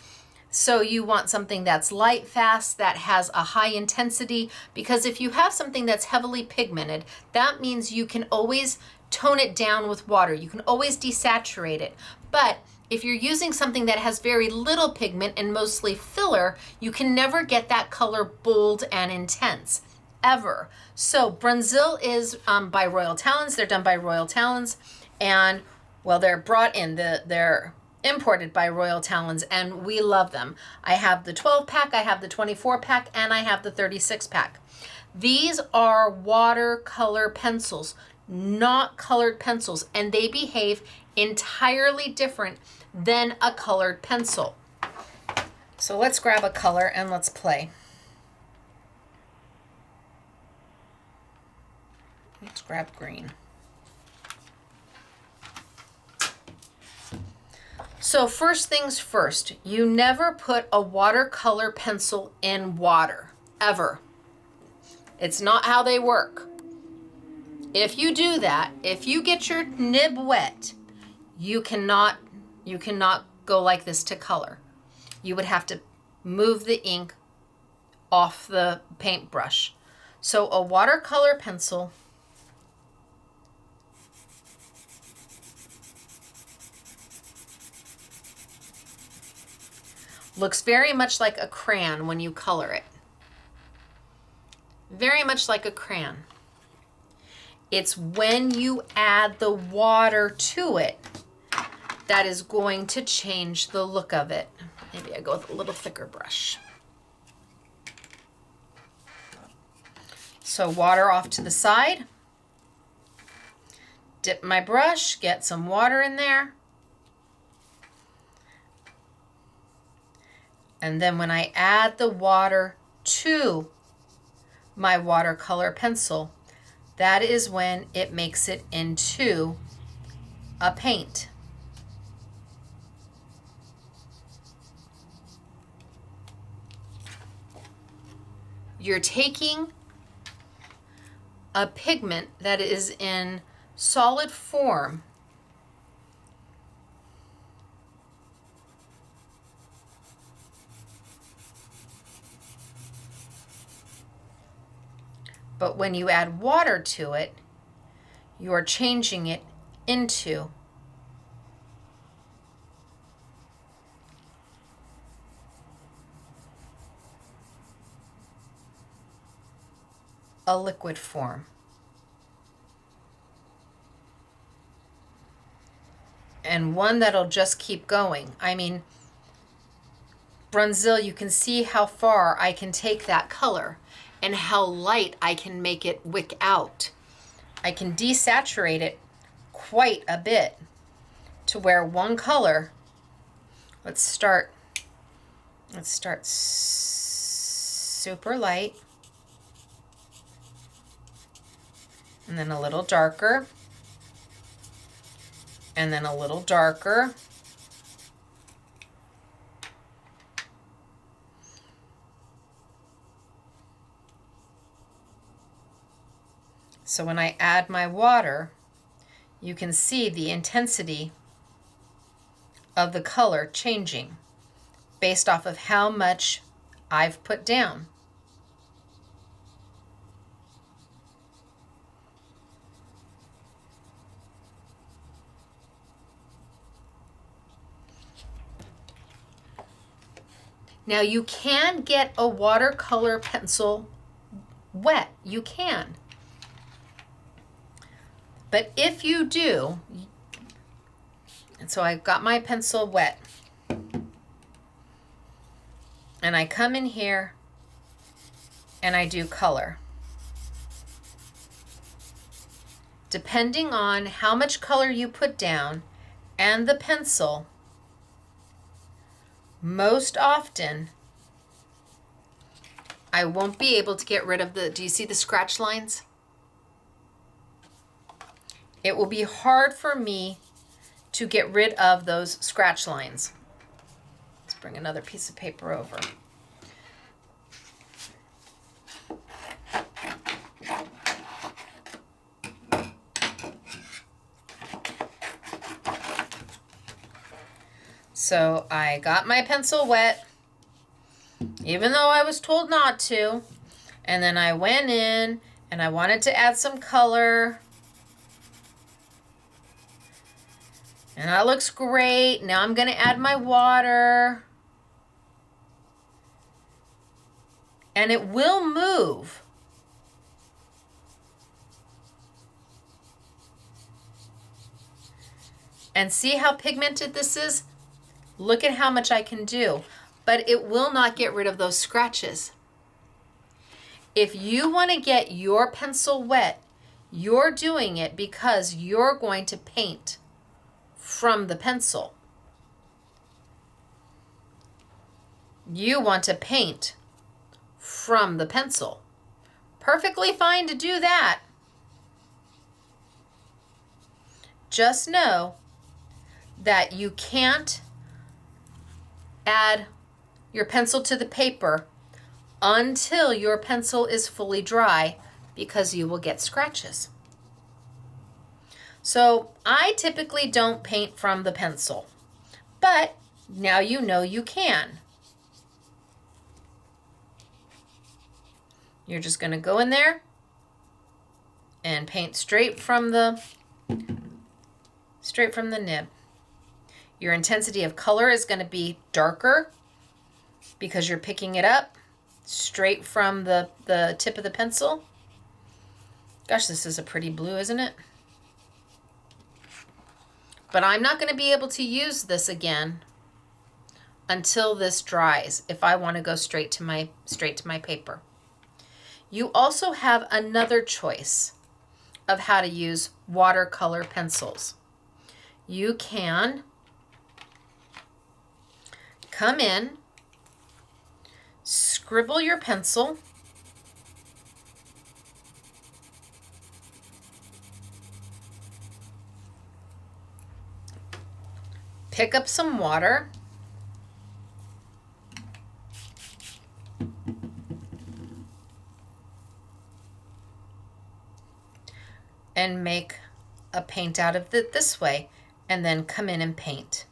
So you want something that's light, fast, that has a high intensity, because if you have something that's heavily pigmented, that means you can always tone it down with water. You can always desaturate it. But if you're using something that has very little pigment and mostly filler, you can never get that color bold and intense, ever. So Brunzell is by Royal Talens. They're done by Royal Talens, and well, they're brought in, they're imported by Royal Talens, and we love them. I have the 12 pack, I have the 24 pack, and I have the 36 pack. These are watercolor pencils, not colored pencils, and they behave entirely different than a colored pencil. So let's grab a color and let's play. Let's grab green. So first things first, you never put a watercolor pencil in water, ever. It's not how they work. If you do that, if you get your nib wet, you cannot go like this to color. You would have to move the ink off the paintbrush. So a watercolor pencil looks very much like a crayon when you color it. Very much like a crayon. It's when you add the water to it that is going to change the look of it. Maybe I go with a little thicker brush. So water off to the side. Dip my brush, get some water in there. And then when I add the water to my watercolor pencil, that is when it makes it into a paint. You're taking a pigment that is in solid form but when you add water to it, you are changing it into a liquid form. And one that'll just keep going. I mean, Brunzell, you can see how far I can take that color and how light I can make it wick out. I can desaturate it quite a bit to where one color, let's start super light, and then a little darker, and then a little darker, so when I add my water, you can see the intensity of the color changing based off of how much I've put down. Now you can get a watercolor pencil wet, you can. But if you do, and so I've got my pencil wet, and I come in here and I do color. Depending on how much color you put down and the pencil, most often I won't be able to get rid of the, do you see the scratch lines? It will be hard for me to get rid of those scratch lines. Let's bring another piece of paper over. So I got my pencil wet, even though I was told not to, and then I went in and I wanted to add some color. And that looks great. Now I'm going to add my water. And it will move. And see how pigmented this is? Look at how much I can do. But it will not get rid of those scratches. If you want to get your pencil wet, you're doing it because you're going to paint from the pencil. You want to paint from the pencil. Perfectly fine to do that. Just know that you can't add your pencil to the paper until your pencil is fully dry, because you will get scratches. So I typically don't paint from the pencil, but now you know you can. You're just going to go in there and paint straight from the nib. Your intensity of color is going to be darker because you're picking it up straight from the tip of the pencil. Gosh, this is a pretty blue, isn't it? But I'm not going to be able to use this again until this dries if I want to go straight to my paper. You also have another choice of how to use watercolor pencils. You can come in, scribble your pencil, pick up some water, and make a paint out of it this way, and then come in and paint.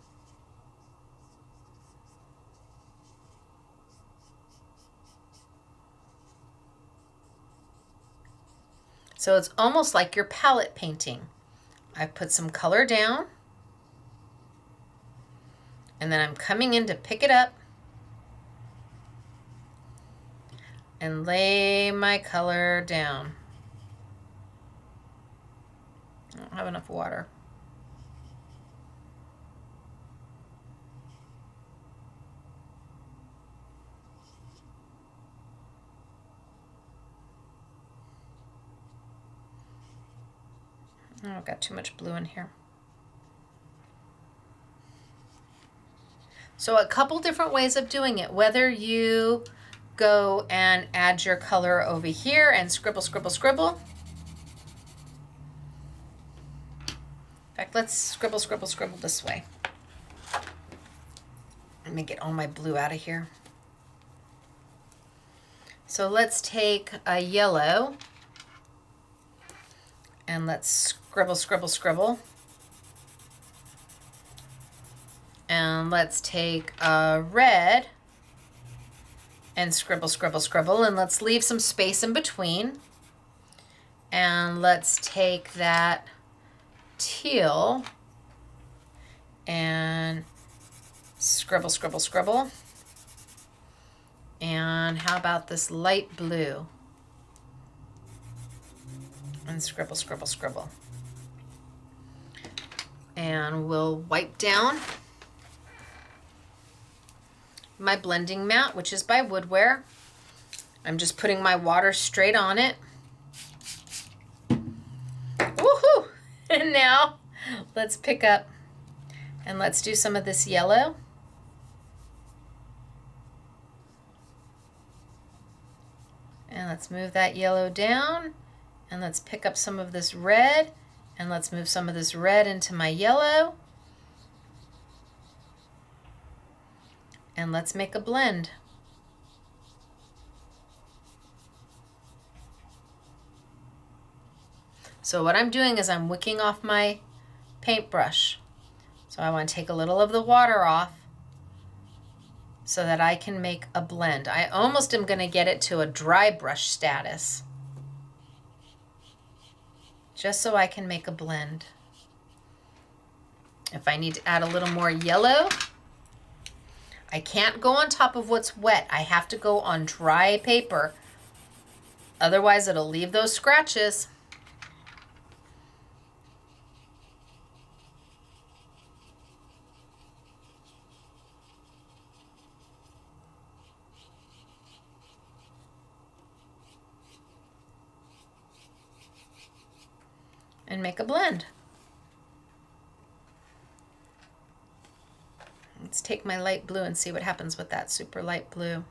So it's almost like you're palette painting. I've put some color down, and then I'm coming in to pick it up and lay my color down. I don't have enough water. Oh, I've got too much blue in here. So a couple different ways of doing it, whether you go and add your color over here and scribble, scribble, scribble. In fact, let's scribble, scribble, scribble this way. Let me get all my blue out of here. So let's take a yellow and let's scribble, scribble, scribble. And let's take a red and scribble, scribble, scribble. And let's leave some space in between. And let's take that teal and scribble, scribble, scribble. And how about this light blue? And scribble, scribble, scribble. And we'll wipe down my blending mat, which is by Woodware. I'm just putting my water straight on it. Woohoo! And now let's pick up and let's do some of this yellow. And let's move that yellow down, and let's pick up some of this red, and let's move some of this red into my yellow. And let's make a blend. So what I'm doing is I'm wicking off my paintbrush. So I want to take a little of the water off so that I can make a blend. I almost am going to get it to a dry brush status, just so I can make a blend. If I need to add a little more yellow, I can't go on top of what's wet. I have to go on dry paper. Otherwise, it'll leave those scratches. And make a blend. Let's take my light blue and see what happens with that super light blue.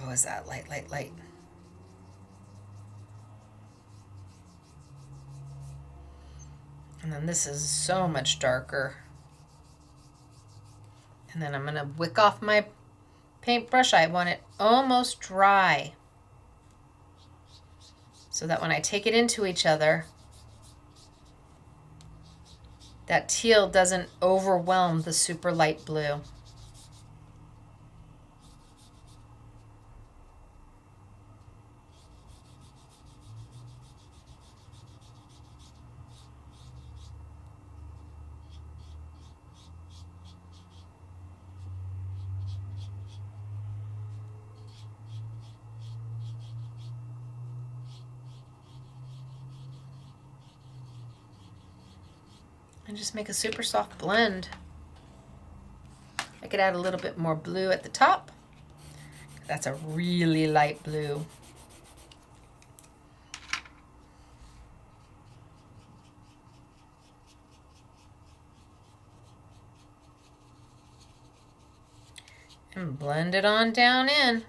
Oh, is that light, light, light? And then this is so much darker. And then I'm going to wick off my paintbrush. I want it almost dry, so that when I take it into each other, that teal doesn't overwhelm the super light blue. And just make a super soft blend. I could add a little bit more blue at the top. That's a really light blue. And blend it on down in.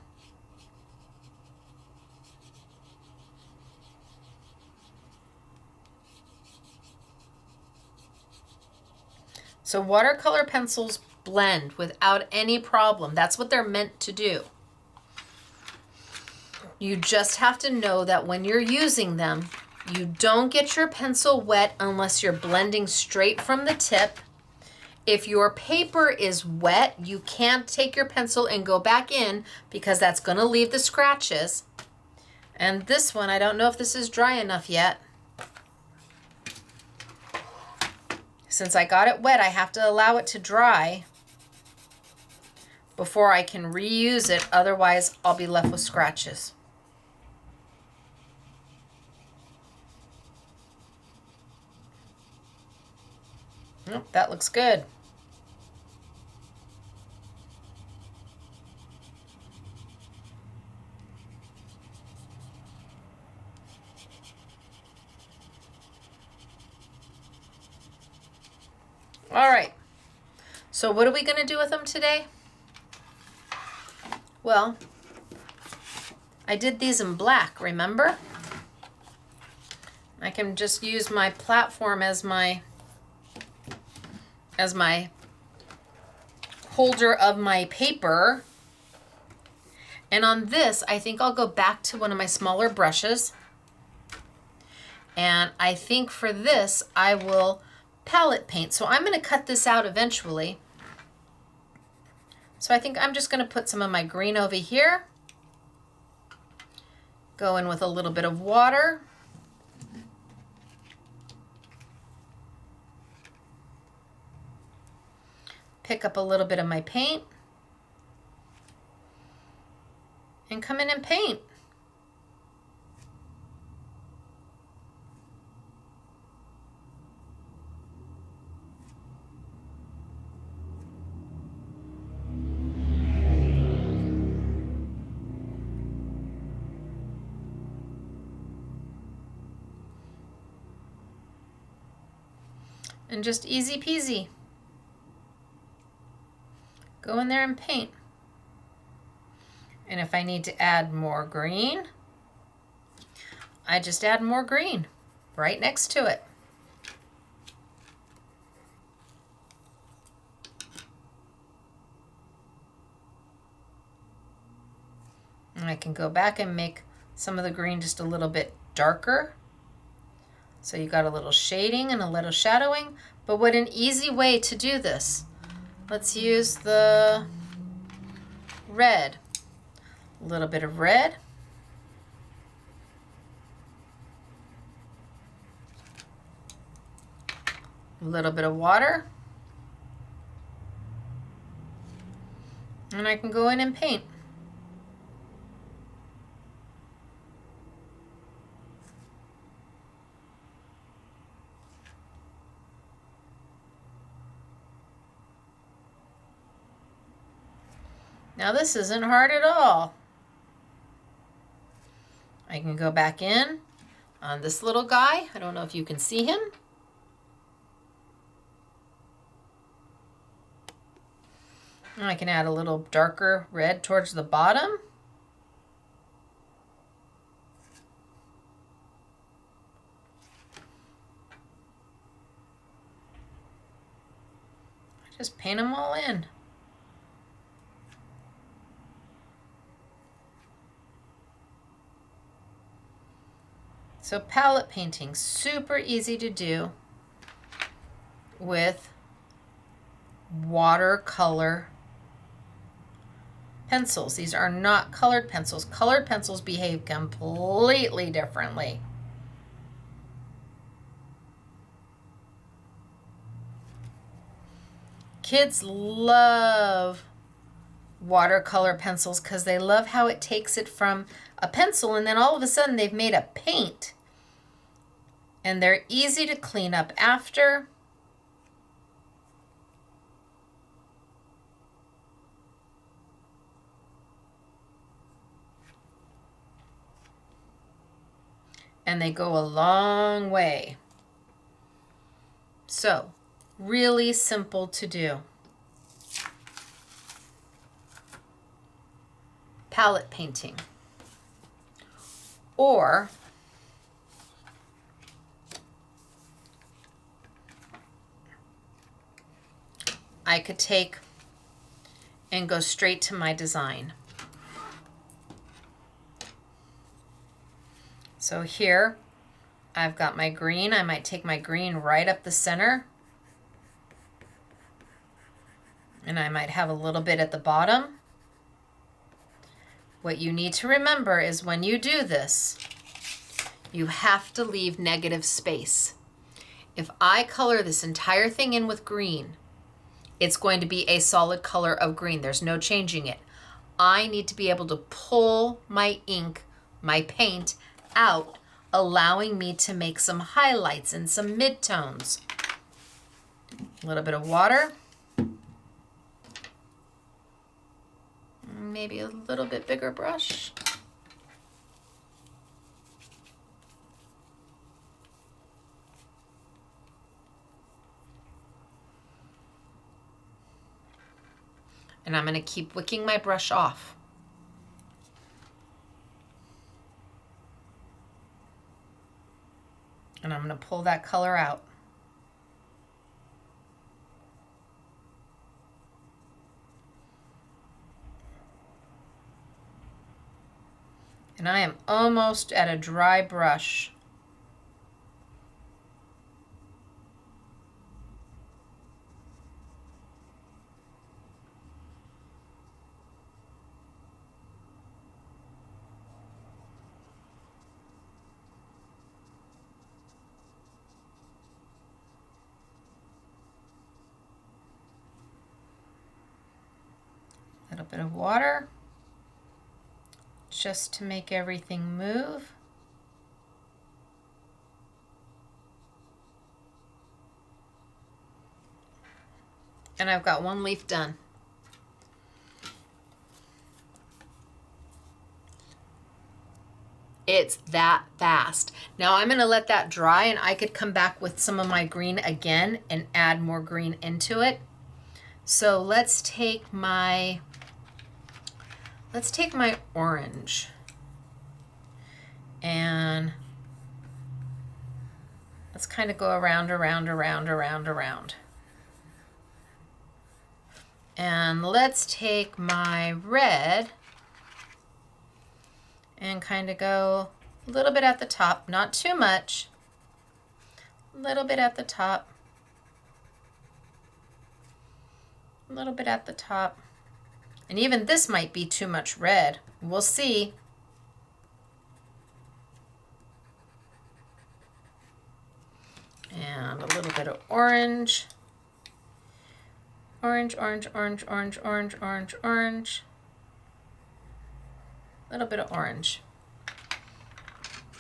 So watercolor pencils blend without any problem. That's what they're meant to do. You just have to know that when you're using them, you don't get your pencil wet unless you're blending straight from the tip. If your paper is wet, you can't take your pencil and go back in because that's going to leave the scratches. And this one, I don't know if this is dry enough yet. Since I got it wet, I have to allow it to dry before I can reuse it. Otherwise, I'll be left with scratches. Oh, that looks good. All right, so what are we going to do with them today? Well, I did these in black, remember? I can just use my platform as my holder of my paper. And on this, I think I'll go back to one of my smaller brushes. And I think for this, I will palette paint. So I'm going to cut this out eventually. So I think I'm just going to put some of my green over here. Go in with a little bit of water. Pick up a little bit of my paint. And come in and paint. And just easy peasy. Go in there and paint. And if I need to add more green, I just add more green right next to it. And I can go back and make some of the green just a little bit darker. So you got a little shading and a little shadowing, but what an easy way to do this. Let's use the red. A little bit of red. A little bit of water. And I can go in and paint. Now this isn't hard at all. I can go back in on this little guy. I don't know if you can see him. And I can add a little darker red towards the bottom. Just paint them all in. So palette painting, super easy to do with watercolor pencils. These are not colored pencils. Colored pencils behave completely differently. Kids love watercolor pencils because they love how it takes it from a pencil and then all of a sudden they've made a paint. And they're easy to clean up after. And they go a long way. So, really simple to do. Palette painting. Or I could take and go straight to my design. So here I've got my green. I might take my green right up the center. And I might have a little bit at the bottom. What you need to remember is when you do this, you have to leave negative space. If I color this entire thing in with green, it's going to be a solid color of green. There's no changing it. I need to be able to pull my ink, my paint out, allowing me to make some highlights and some midtones. A little bit of water. Maybe a little bit bigger brush. And I'm going to keep wicking my brush off. And I'm going to pull that color out. And I am almost at a dry brush. A little bit of water. Just to make everything move. And I've got one leaf done. It's that fast. Now I'm gonna let that dry, and I could come back with some of my green again and add more green into it. So let's take my orange, and let's kind of go around. And let's take my red and kind of go a little bit at the top, not too much, a little bit at the top, a little bit at the top. And even this might be too much red. We'll see. And a little bit of orange. Orange. A little bit of orange.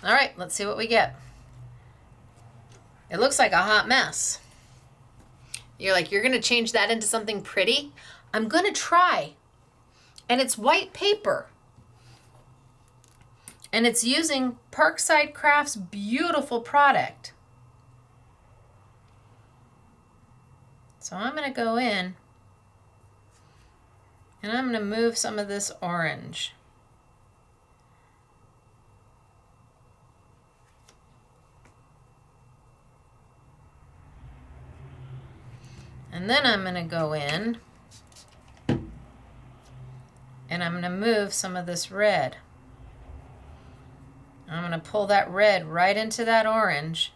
All right, let's see what we get. It looks like a hot mess. You're like, you're gonna change that into something pretty? I'm gonna try. And it's white paper. And it's using Parkside Crafts' beautiful product. So I'm gonna go in and I'm gonna move some of this orange. And then I'm gonna go in and I'm gonna move some of this red. I'm gonna pull that red right into that orange.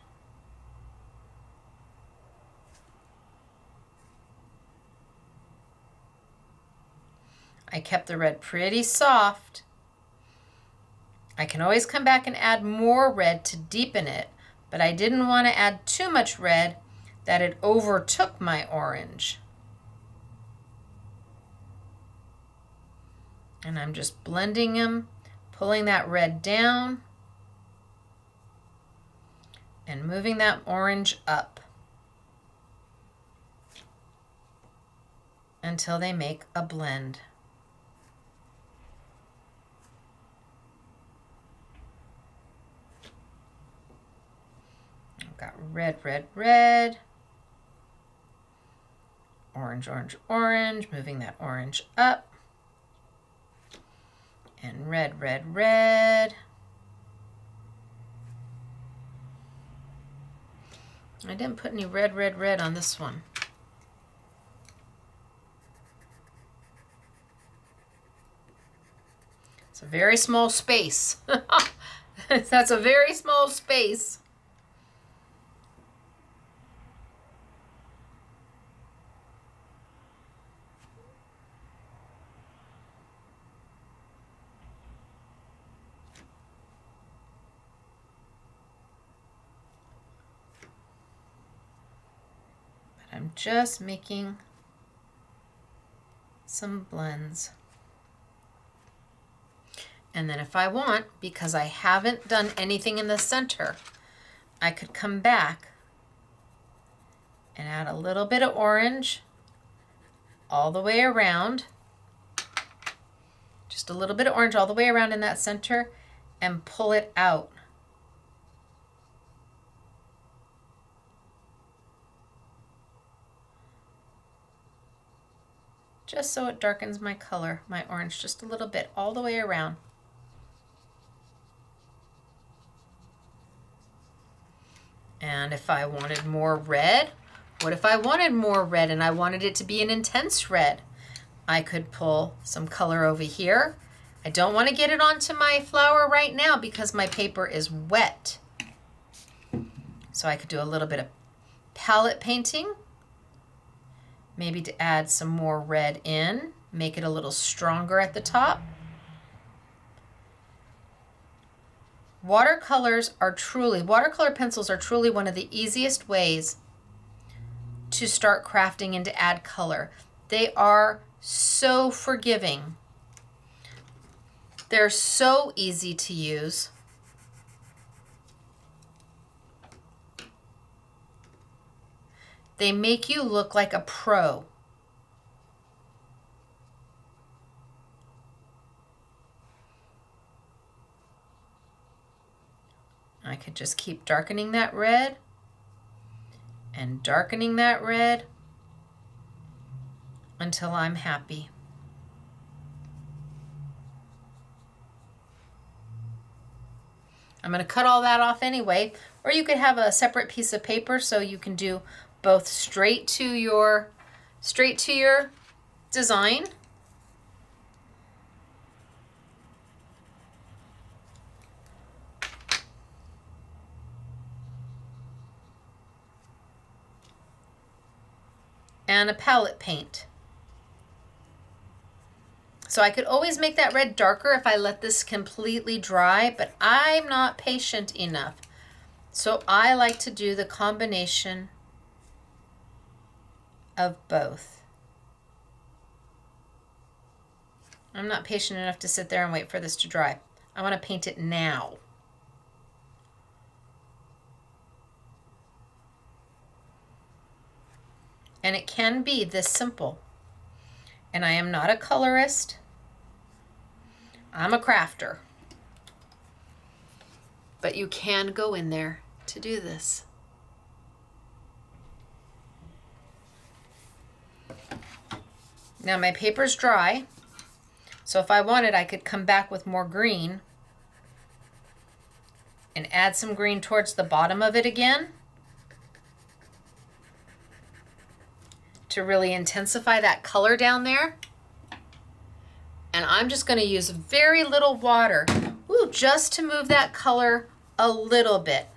I kept the red pretty soft. I can always come back and add more red to deepen it, but I didn't want to add too much red that it overtook my orange. And I'm just blending them, pulling that red down, and moving that orange up until they make a blend. I've got red, orange, moving that orange up, and red. I didn't put any red on this one. It's a very small space. That's a very small space. I'm just making some blends. And then if I want, because I haven't done anything in the center, I could come back and add a little bit of orange all the way around. Just a little bit of orange all the way around in that center and pull it out. Just so it darkens my color, my orange, just a little bit all the way around. And if I wanted more red, what if I wanted more red and I wanted it to be an intense red? I could pull some color over here. I don't want to get it onto my flower right now because my paper is wet. So I could do a little bit of palette painting. Maybe to add some more red in, make it a little stronger at the top. Watercolor pencils are truly one of the easiest ways to start crafting and to add color. They are so forgiving. They're so easy to use. They make you look like a pro. could just keep darkening that red and darkening that red until I'm happy. I'm going to cut all that off anyway, or you could have a separate piece of paper so you can do both straight to your design. And a palette paint. So I could always make that red darker if I let this completely dry, but I'm not patient enough. So I like to do the combination of both. I'm not patient enough to sit there and wait for this to dry. I want to paint it now. And it can be this simple. And I am not a colorist. I'm a crafter. But you can go in there to do this. Now my paper's dry, so if I wanted, I could come back with more green and add some green towards the bottom of it again to really intensify that color down there. And I'm just going to use very little water, just to move that color a little bit.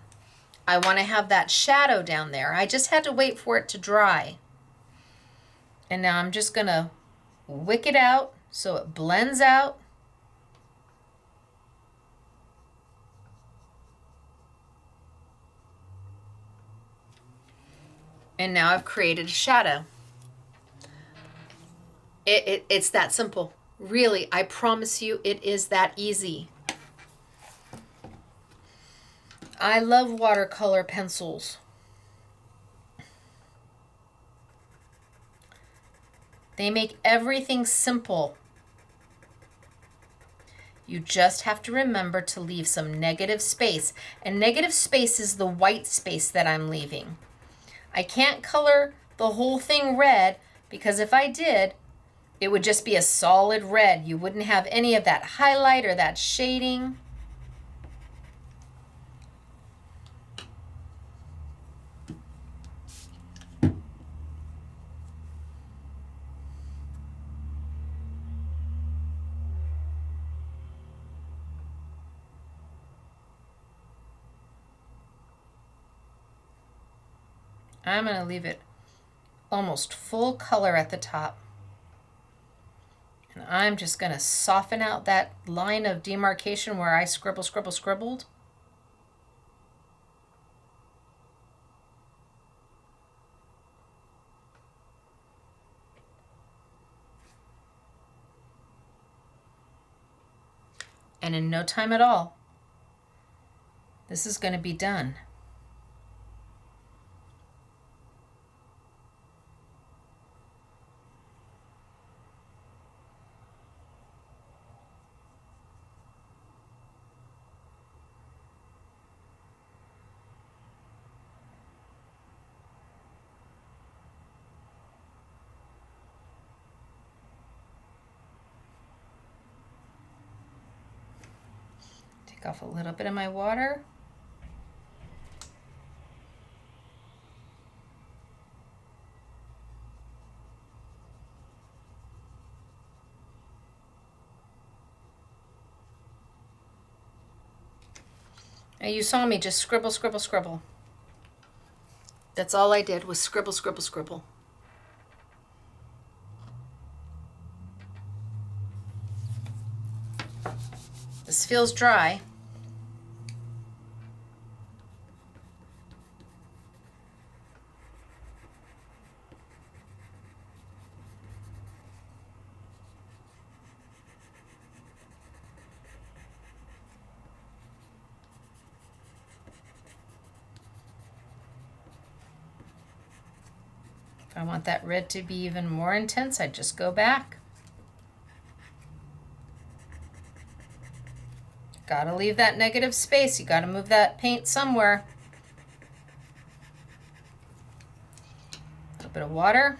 I want to have that shadow down there. I just had to wait for it to dry. And now I'm just going to wick it out so it blends out. And now I've created a shadow. It's that simple. Really, I promise you, it is that easy. I love watercolor pencils. They make everything simple. You just have to remember to leave some negative space. And negative space is the white space that I'm leaving. I can't color the whole thing red because if I did, it would just be a solid red. You wouldn't have any of that highlight or that shading. I'm going to leave it almost full color at the top. And I'm just going to soften out that line of demarcation where I scribbled. And in no time at all, this is going to be done. Take off a little bit of my water. Now you saw me just scribble. That's all I did was scribble. This feels dry. If I want that red to be even more intense, I just go back. Gotta leave that negative space. You gotta move that paint somewhere. A little bit of water.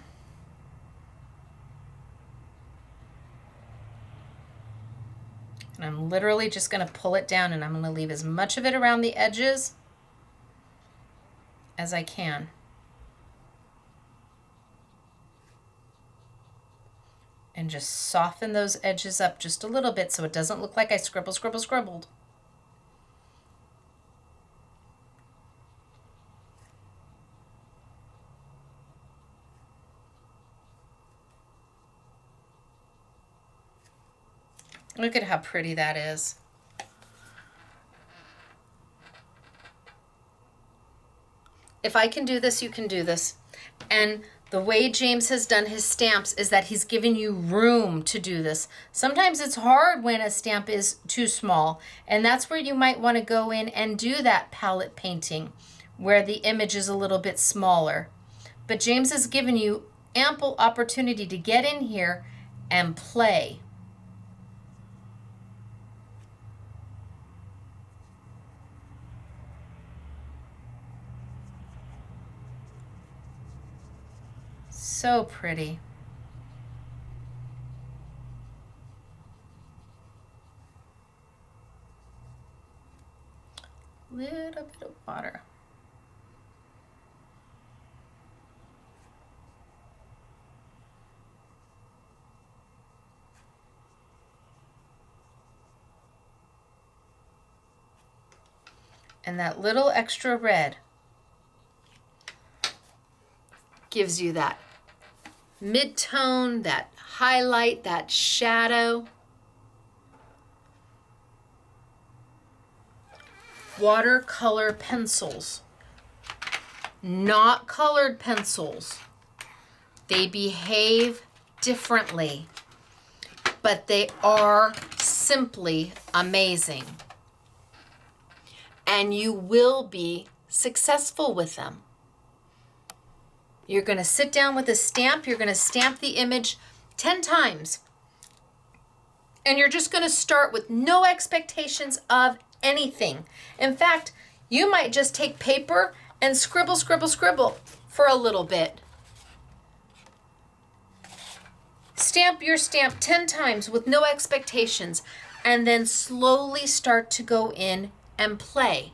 And I'm literally just gonna pull it down, and I'm gonna leave as much of it around the edges as I can. And just soften those edges up just a little bit so it doesn't look like I scribbled. Look at how pretty that is. If I can do this, you can do this. And the way James has done his stamps is that he's given you room to do this. Sometimes it's hard when a stamp is too small, and that's where you might want to go in and do that palette painting where the image is a little bit smaller. But James has given you ample opportunity to get in here and play. So pretty. Little bit of water. And that little extra red gives you that mid-tone, that highlight, that shadow. Watercolor pencils, not colored pencils. They behave differently, but they are simply amazing. And you will be successful with them. You're going to sit down with a stamp. You're going to stamp the image 10 times. And you're just going to start with no expectations of anything. In fact, you might just take paper and scribble for a little bit. Stamp your stamp 10 times with no expectations, and then slowly start to go in and play.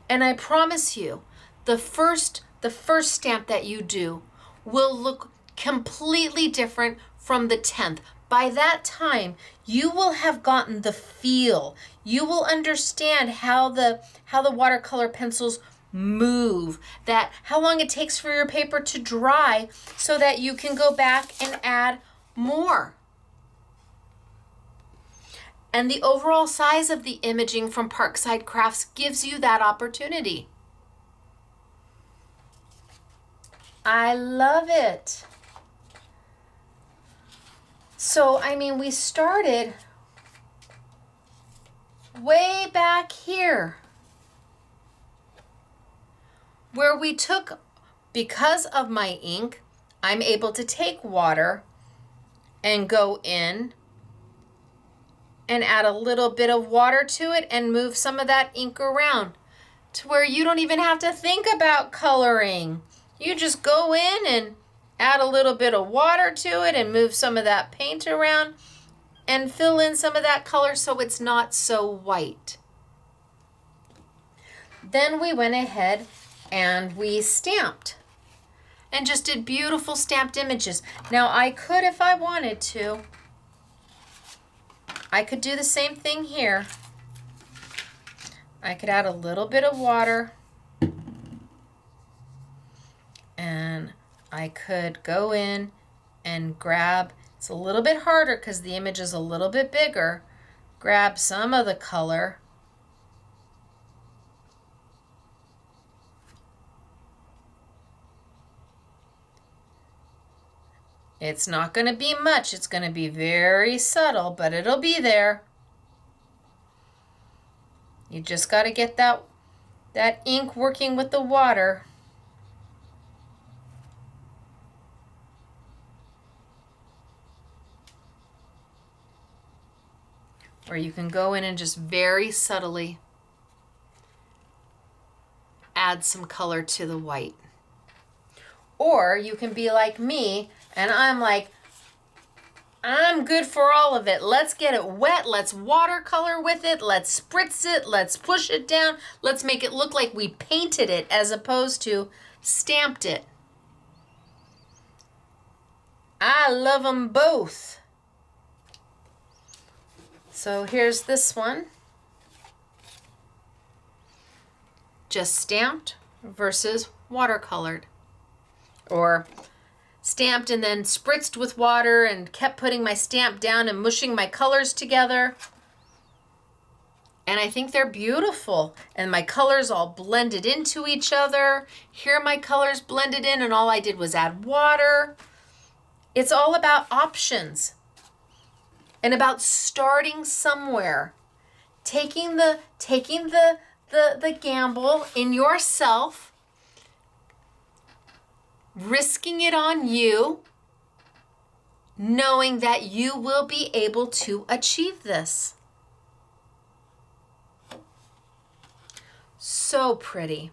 And I promise you, the first stamp that you do will look completely different from the 10th. By that time, you will have gotten the feel. You will understand how the watercolor pencils move, that how long it takes for your paper to dry so that you can go back and add more. And the overall size of the imaging from Parkside Crafts gives you that opportunity. I love it. So, I mean, we started way back here where we took, because of my ink, I'm able to take water and go in and add a little bit of water to it and move some of that ink around to where you don't even have to think about coloring. You just go in and add a little bit of water to it and move some of that paint around and fill in some of that color so it's not so white. Then we went ahead and we stamped and just did beautiful stamped images. Now I could, if I wanted to, I could do the same thing here. I could add a little bit of water and I could go in and grab, it's a little bit harder because the image is a little bit bigger, grab some of the color It's not going to be much. It's going to be very subtle, but it'll be there. You just got to get that ink working with the water. Or you can go in and just very subtly add some color to the white. Or you can be like me, and I'm like, I'm good for all of it. Let's get it wet. Let's watercolor with it. Let's spritz it. Let's push it down. Let's make it look like we painted it as opposed to stamped it. I love them both. So here's this one. Just stamped versus watercolored. Or stamped and then spritzed with water and kept putting my stamp down and mushing my colors together. And I think they're beautiful. And my colors all blended into each other. Here my colors blended in and all I did was add water. It's all about options and about starting somewhere. Taking the gamble in yourself, risking it on you, knowing that you will be able to achieve this. So pretty.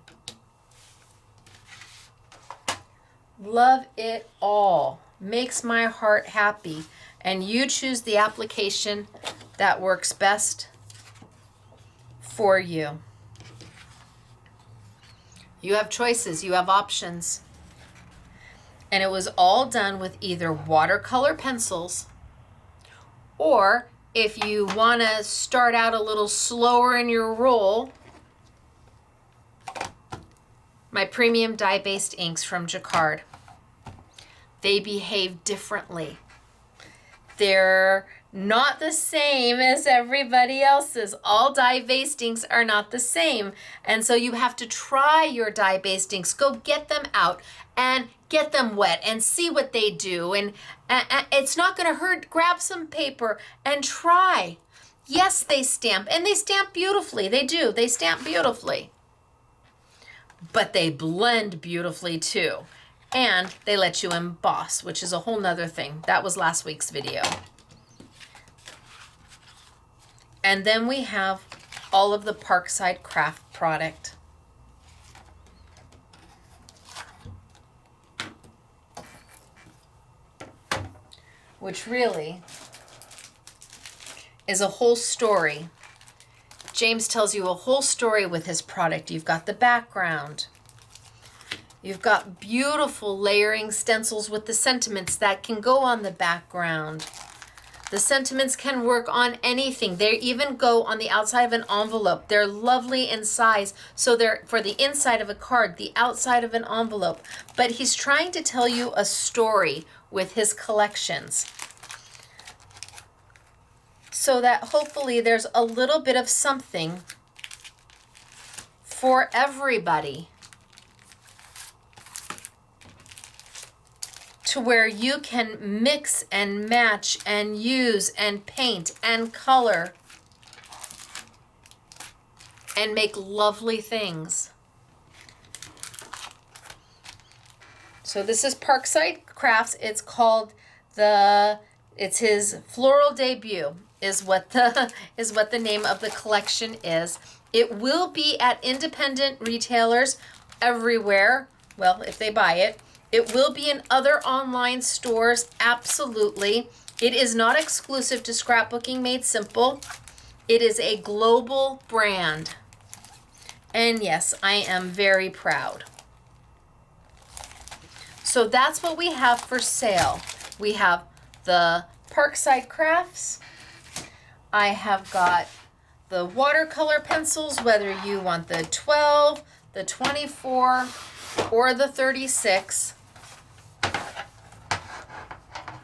Love it all. Makes my heart happy. And you choose the application that works best for you. You have choices, you have options. And it was all done with either watercolor pencils, or if you want to start out a little slower in your roll, my premium dye-based inks from Jacquard. They behave differently. They're not the same as everybody else's. All dye-based inks are not the same. And so you have to try your dye-based inks. Go get them out and get them wet and see what they do. And it's not going to hurt. Grab some paper and try. Yes, they stamp, and they stamp beautifully. They do. They stamp beautifully. But they blend beautifully too. And they let you emboss, which is a whole nother thing. That was last week's video. And then we have all of the Parkside Craft product. Which really is a whole story. James tells you a whole story with his product. You've got the background. You've got beautiful layering stencils with the sentiments that can go on the background. The sentiments can work on anything. They even go on the outside of an envelope. They're lovely in size. So they're for the inside of a card, the outside of an envelope. But he's trying to tell you a story with his collections, so that hopefully there's a little bit of something for everybody, to where you can mix and match and use and paint and color and make lovely things. So this is Parkside Crafts. It's called it's his floral debut is what the name of the collection is. It will be at independent retailers everywhere. Well, if they buy it. It will be in other online stores, absolutely. It is not exclusive to Scrapbooking Made Simple. It is a global brand. And yes, I am very proud. So that's what we have for sale. We have the Parkside Crafts. I have got the watercolor pencils, whether you want the 12, the 24, or the 36.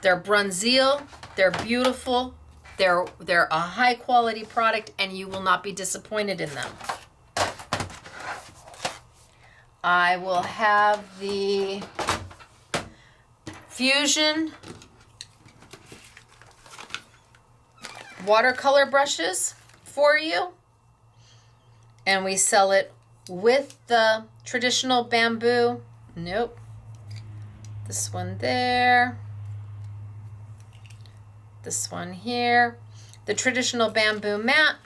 They're Bronzeel, they're beautiful, they're a high quality product, and you will not be disappointed in them. I will have the Fusion watercolor brushes for you, and we sell it with the traditional bamboo. Nope. This one there. This one here. the traditional bamboo mat.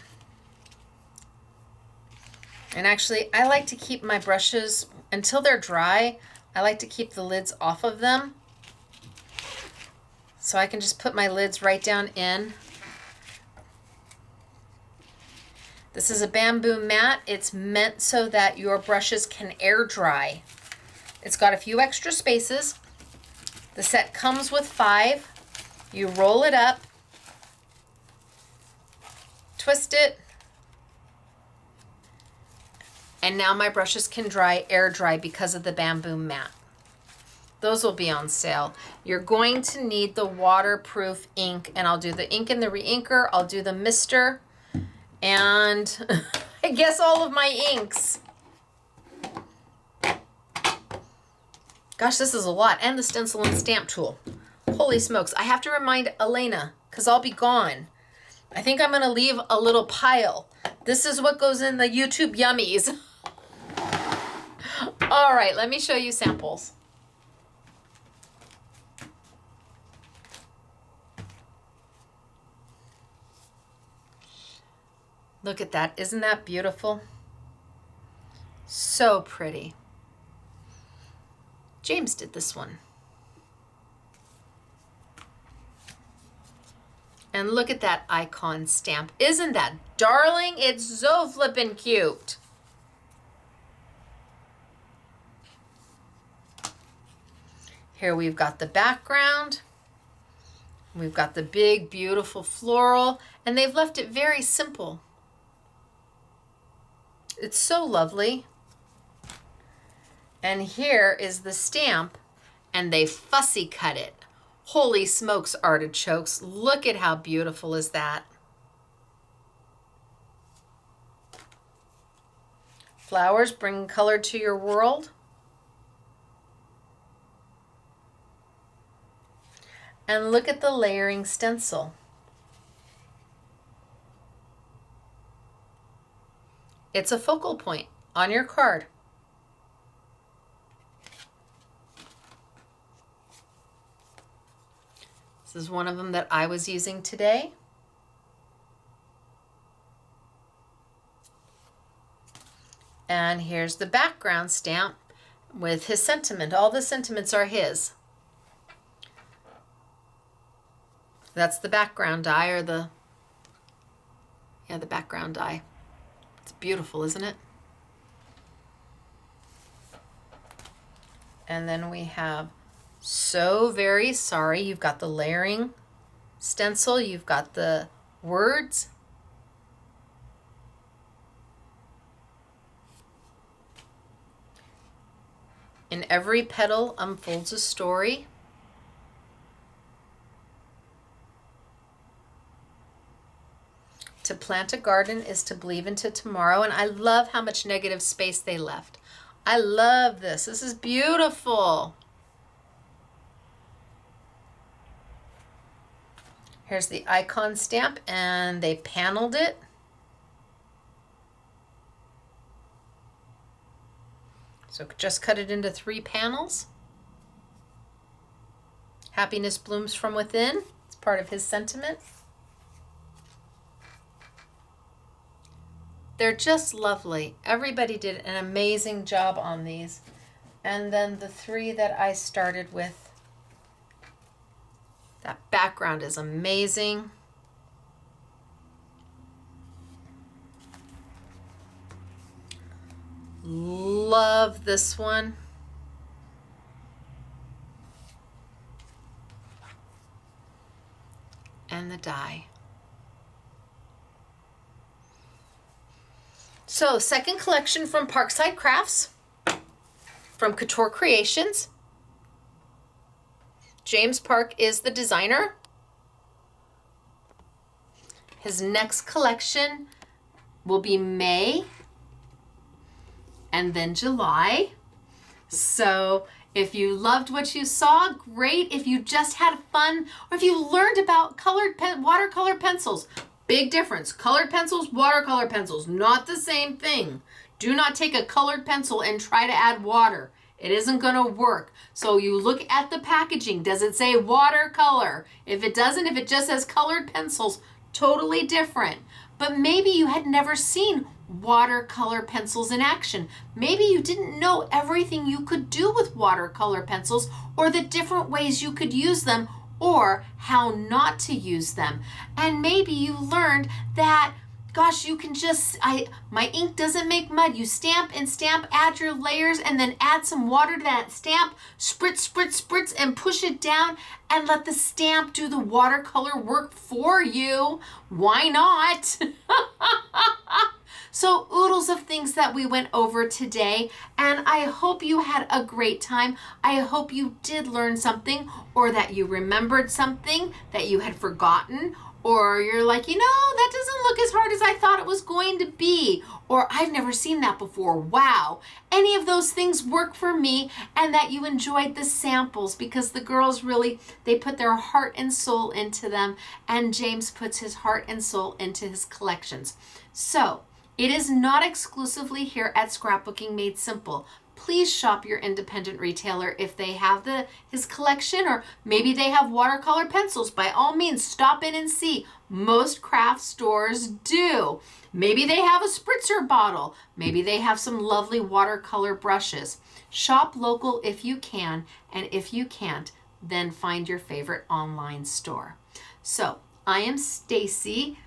And actually, I like to keep my brushes, until they're dry, I like to keep the lids off of them. So I can just put my lids right down in. This is a bamboo mat. It's meant so that your brushes can air dry. It's got a few extra spaces. The set comes with 5. You roll it up, twist it, and now my brushes can air dry because of the bamboo mat. Those will be on sale. You're going to need the waterproof ink, and I'll do the ink in the re-inker, I'll do the mister, and I guess all of my inks. Gosh, this is a lot. And the stencil and stamp tool. Holy smokes. I have to remind Elena, because I'll be gone. I think I'm going to leave a little pile. This is what goes in the YouTube yummies. All right, let me show you samples. Look at that. Isn't that beautiful? So pretty. James did this one. And look at that icon stamp. Isn't that darling? It's so flippin' cute. Here we've got the background. We've got the big, beautiful floral, and they've left it very simple. It's so lovely. And here is the stamp, and they fussy cut it. Holy smokes, artichokes. Look at how beautiful is that. Flowers bring color to your world. And look at the layering stencil. It's a focal point on your card. This is one of them that I was using today. And here's the background stamp with his sentiment. All the sentiments are his. That's the background die, or the background die. It's beautiful, isn't it? And then we have So Very Sorry. You've got the layering stencil. You've got the words. In every petal unfolds a story. To plant a garden is to believe into tomorrow. And I love how much negative space they left. I love this. This is beautiful. Here's the icon stamp, and they paneled it. So just cut it into 3 panels. Happiness blooms from within. It's part of his sentiment. They're just lovely. Everybody did an amazing job on these. And then the 3 that I started with. That background is amazing. Love this one. And the die. So, second collection from Parkside Crafts, from Couture Creations. James Park is the designer. His next collection will be May and then July. So if you loved what you saw, great. If you just had fun, or if you learned about watercolor pencils, big difference. Colored pencils, watercolor pencils, not the same thing. Do not take a colored pencil and try to add water. It isn't going to work. So you look at the packaging. Does it say watercolor? If it doesn't, if it just says colored pencils, totally different. But maybe you had never seen watercolor pencils in action. Maybe you didn't know everything you could do with watercolor pencils, or the different ways you could use them, or how not to use them. And maybe you learned that, gosh, you can just, my ink doesn't make mud. You stamp and stamp, add your layers, and then add some water to that stamp, spritz, spritz, spritz, and push it down, and let the stamp do the watercolor work for you. Why not? So oodles of things that we went over today, and I hope you had a great time. I hope you did learn something, or that you remembered something that you had forgotten, or you're like, you know, that doesn't look as hard as I thought it was going to be, or I've never seen that before. Wow. Any of those things work for me, and that you enjoyed the samples, because the girls really, they put their heart and soul into them, and James puts his heart and soul into his collections. So it is not exclusively here at Scrapbooking Made Simple. Please shop your independent retailer if they have his collection, or maybe they have watercolor pencils. By all means, stop in and see. Most craft stores do. Maybe they have a spritzer bottle. Maybe they have some lovely watercolor brushes. Shop local if you can, and if you can't, then find your favorite online store. So, I am Stacy.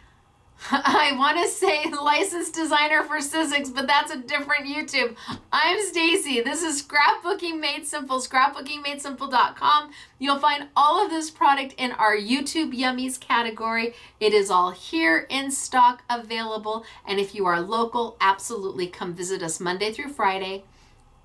I want to say licensed designer for Sizzix, but that's a different YouTube. I'm Stacy. This is Scrapbooking Made Simple, scrapbookingmadesimple.com. You'll find all of this product in our YouTube Yummies category. It is all here in stock, available. And if you are local, absolutely come visit us Monday through Friday,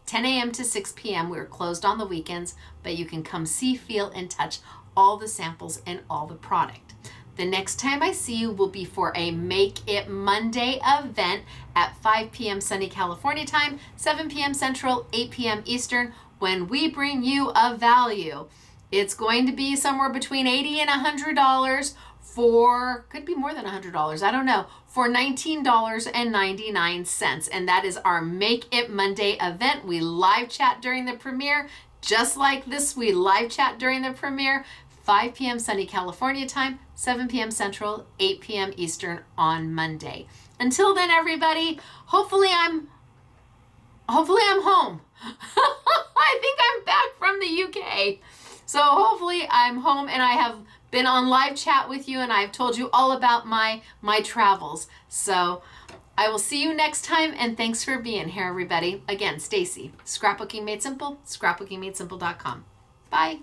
10 a.m. to 6 p.m. We're closed on the weekends, but you can come see, feel, and touch all the samples and all the product. The next time I see you will be for a Make It Monday event at 5 p.m. sunny California time, 7 p.m. Central, 8 p.m. Eastern, when we bring you a value. It's going to be somewhere between $80 and $100 for, could be more than $100, I don't know, for $19.99. And that is our Make It Monday event. We live chat during the premiere. Just like this, we live chat during the premiere. 5 p.m. sunny California time, 7 p.m. Central, 8 p.m. Eastern on Monday. Until then, everybody, hopefully I'm home. I think I'm back from the UK. So hopefully I'm home, and I have been on live chat with you, and I've told you all about my travels. So I will see you next time, and thanks for being here, everybody. Again, Stacy, Scrapbooking Made Simple, scrapbookingmadesimple.com. Bye.